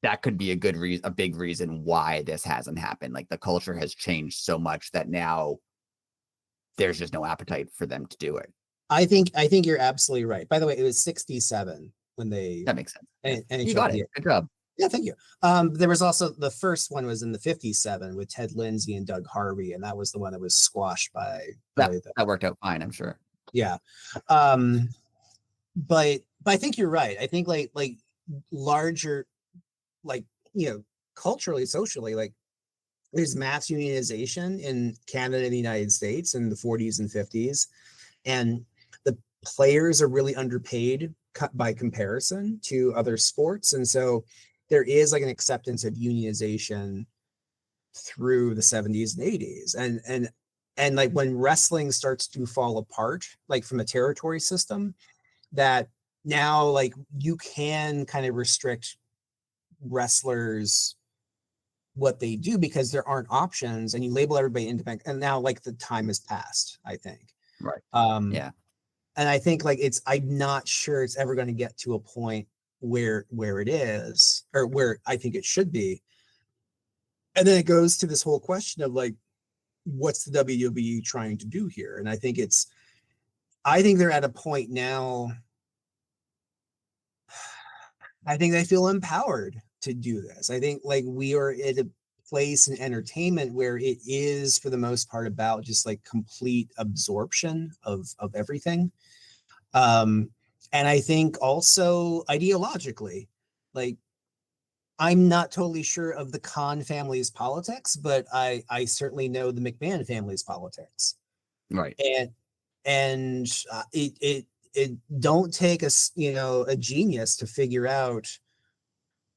that could be a big reason why this hasn't happened. Like the culture has changed so much that now there's just no appetite for them to do it. I think you're absolutely right. By the way, it was 67 when they That makes sense. You NHLPA. got it. Good job. Yeah, thank you. There was also the first one was in the 57 with Ted Lindsay and Doug Harvey, and that was the one that was squashed by that worked out fine, I'm sure. Yeah. But I think you're right. I think like larger, like, culturally, socially, like there's mass unionization in Canada and the United States in the 40s and 50s. And the players are really underpaid by comparison to other sports. And so there is like an acceptance of unionization through the 70s and 80s. And like when wrestling starts to fall apart, like from a territory system, that now like you can kind of restrict wrestlers what they do because there aren't options, and you label everybody independent. And now like the time has passed, I think. Right. Yeah. And I think like I'm not sure it's ever going to get to a point where it is, or where I think it should be. And then it goes to this whole question of like, what's the WWE trying to do here? And I think they're at a point now. I think they feel empowered to do this. I think like we are at a place in entertainment where it is for the most part about just like complete absorption of everything. And I think also ideologically, like I'm not totally sure of the Khan family's politics, but I certainly know the McMahon family's politics. Right. And it don't take a genius to figure out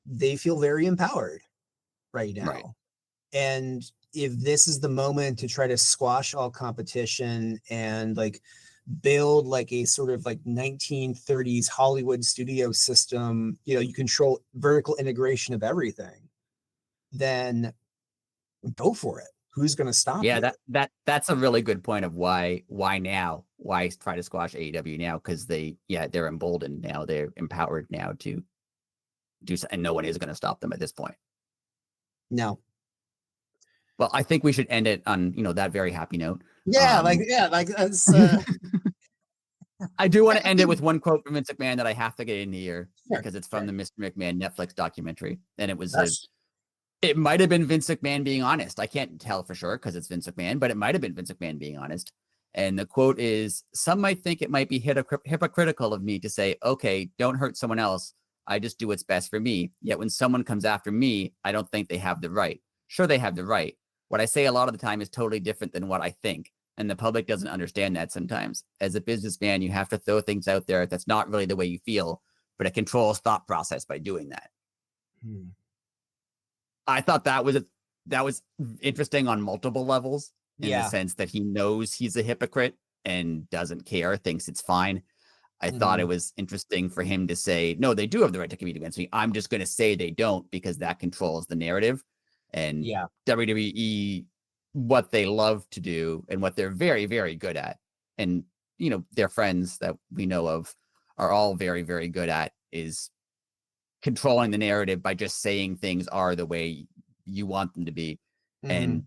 they feel very empowered right now. Right. And if this is the moment to try to squash all competition and like build like a sort of like 1930s Hollywood studio system, you control vertical integration of everything, then go for it. Who's going to stop you? That's a really good point of why try to squash AEW now, because they're emboldened now, they're empowered now to do, and no one is going to stop them at this point. No. Well, I think we should end it on, that very happy note. Like that's I do want to end it with one quote from Vince McMahon that I have to get in here sure, because it's from sure. the Mr. McMahon Netflix documentary. And That's it might have been Vince McMahon being honest. I can't tell for sure because it's Vince McMahon, but it might have been Vince McMahon being honest. And the quote is, some might think it might be hypocritical of me to say, okay, don't hurt someone else. I just do what's best for me. Yet when someone comes after me, I don't think they have the right. Sure, they have the right. What I say a lot of the time is totally different than what I think. And the public doesn't understand that sometimes. As a businessman, you have to throw things out there that's not really the way you feel, but it controls thought process by doing that. I thought that was interesting on multiple levels in the sense that he knows he's a hypocrite and doesn't care, thinks it's fine. I thought it was interesting for him to say, no, they do have the right to compete against me. I'm just going to say they don't because that controls the narrative. And WWE, what they love to do and what they're very, very good at, and, their friends that we know of are all very, very good at, is controlling the narrative by just saying things are the way you want them to be and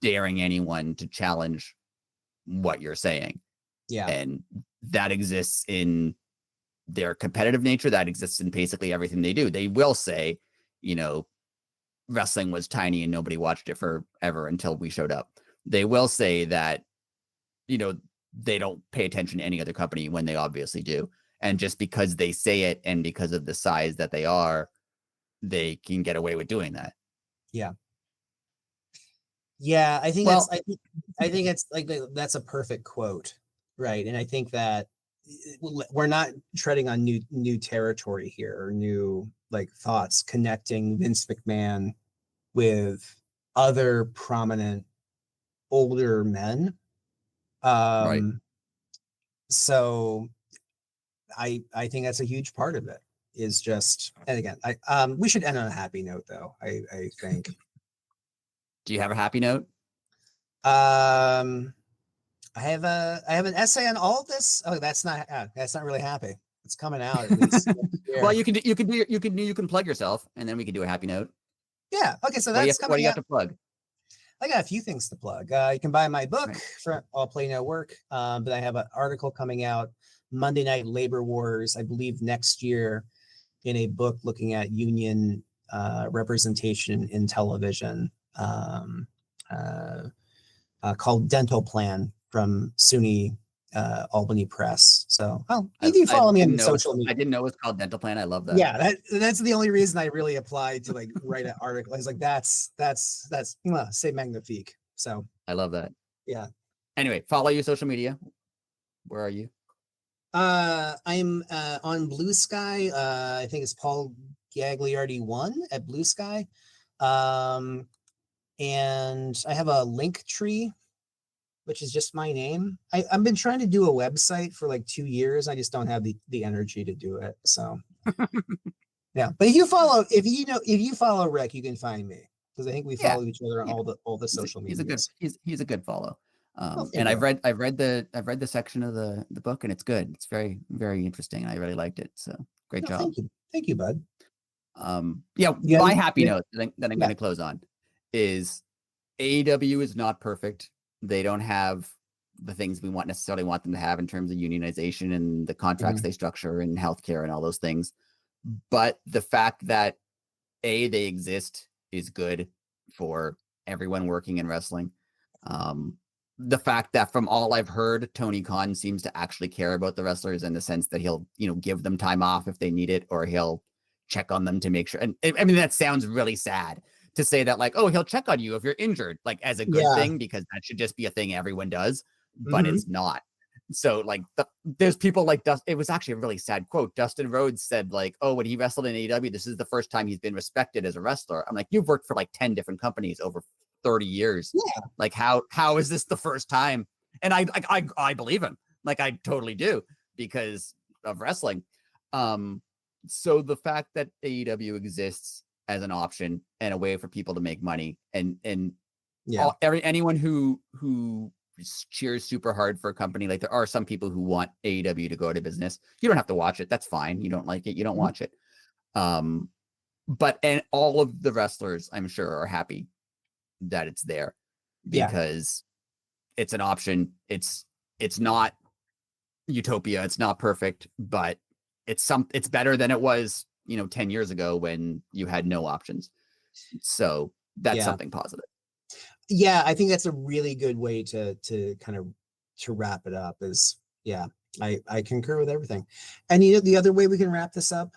daring anyone to challenge what you're saying. And that exists in their competitive nature. That exists in basically everything they do. They will say, wrestling was tiny and nobody watched it forever until we showed up. They will say that, they don't pay attention to any other company when they obviously do. And just because they say it and because of the size that they are, they can get away with doing that. I think I think it's like that's a perfect quote, right? And I think that we're not treading on new territory here, or new thoughts, connecting Vince McMahon with other prominent older men. Right. So I think that's a huge part of it, is just, and again, we should end on a happy note though, I think. Do you have a happy note? I have an essay on all of this. Oh, that's not really happy. It's coming out at least next year. Well, you can plug yourself, and then we can do a happy note. Yeah. Okay. So what that's do you have to plug? I got a few things to plug. You can buy my book for All Play No Work, but I have an article coming out, Monday Night Labor Wars, I believe next year, in a book looking at union representation in television, called Dental Plan, from SUNY Albany Press. So, if you follow me on social media. I didn't know it was called Dental Plan. I love that. Yeah, that's the only reason I really applied to write an article. I was like, that's c'est magnifique. So I love that. Yeah. Anyway, follow your social media. Where are you? I'm on Blue Sky. I think it's Paul Gagliardi 1 at Blue Sky. And I have a link tree, which is just my name. I've been trying to do a website for 2 years. I just don't have the energy to do it. So yeah. But if you follow Rick, you can find me, because I think we follow each other on all the social media. He's a good follow. And I've read the section of the book, and it's good. It's very, very interesting. I really liked it. So great job. Thank you, bud. My happy note that I'm going to close on is AEW is not perfect. They don't have the things we necessarily want them to have in terms of unionization and the contracts they structure and healthcare and all those things. But the fact that they exist is good for everyone working in wrestling. The fact that, from all I've heard, Tony Khan seems to actually care about the wrestlers, in the sense that he'll, give them time off if they need it, or he'll check on them to make sure. And I mean, that sounds really sad to say that, he'll check on you if you're injured, as a good thing, because that should just be a thing everyone does, but it's not. So there's people like it was actually a really sad quote. Dustin Rhodes said when he wrestled in AEW, this is the first time he's been respected as a wrestler. I'm like, you've worked for 10 different companies over 30 years. Yeah. How is this the first time? And I believe him. I totally do, because of wrestling. So the fact that AEW exists as an option and a way for people to make money, and anyone who cheers super hard for a company, there are some people who want AEW to go out of business. You don't have to watch it. That's fine. You don't like it, you don't watch it. But all of the wrestlers, I'm sure, are happy that it's there, Yeah. because it's an option. It's not utopia. It's not perfect, but it's better than it was, 10 years ago when you had no options. So that's Yeah. something positive. Yeah, I think that's a really good way to kind of to wrap it up. Is I concur with everything. And the other way we can wrap this up,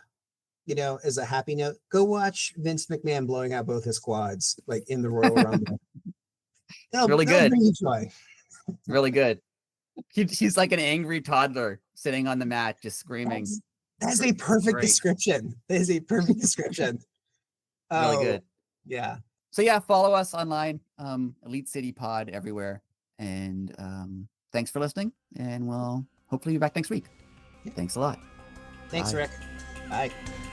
as a happy note, go watch Vince McMahon blowing out both his quads like in the Royal Rumble. That'll good. bring you joy. Really good. He's like an angry toddler sitting on the mat just screaming. That's a perfect description. That is a perfect description. Really good. Yeah. So yeah, follow us online, Elite City Pod everywhere. And thanks for listening. And we'll hopefully be back next week. Yeah. Thanks a lot. Thanks, Bye. Rick. Bye.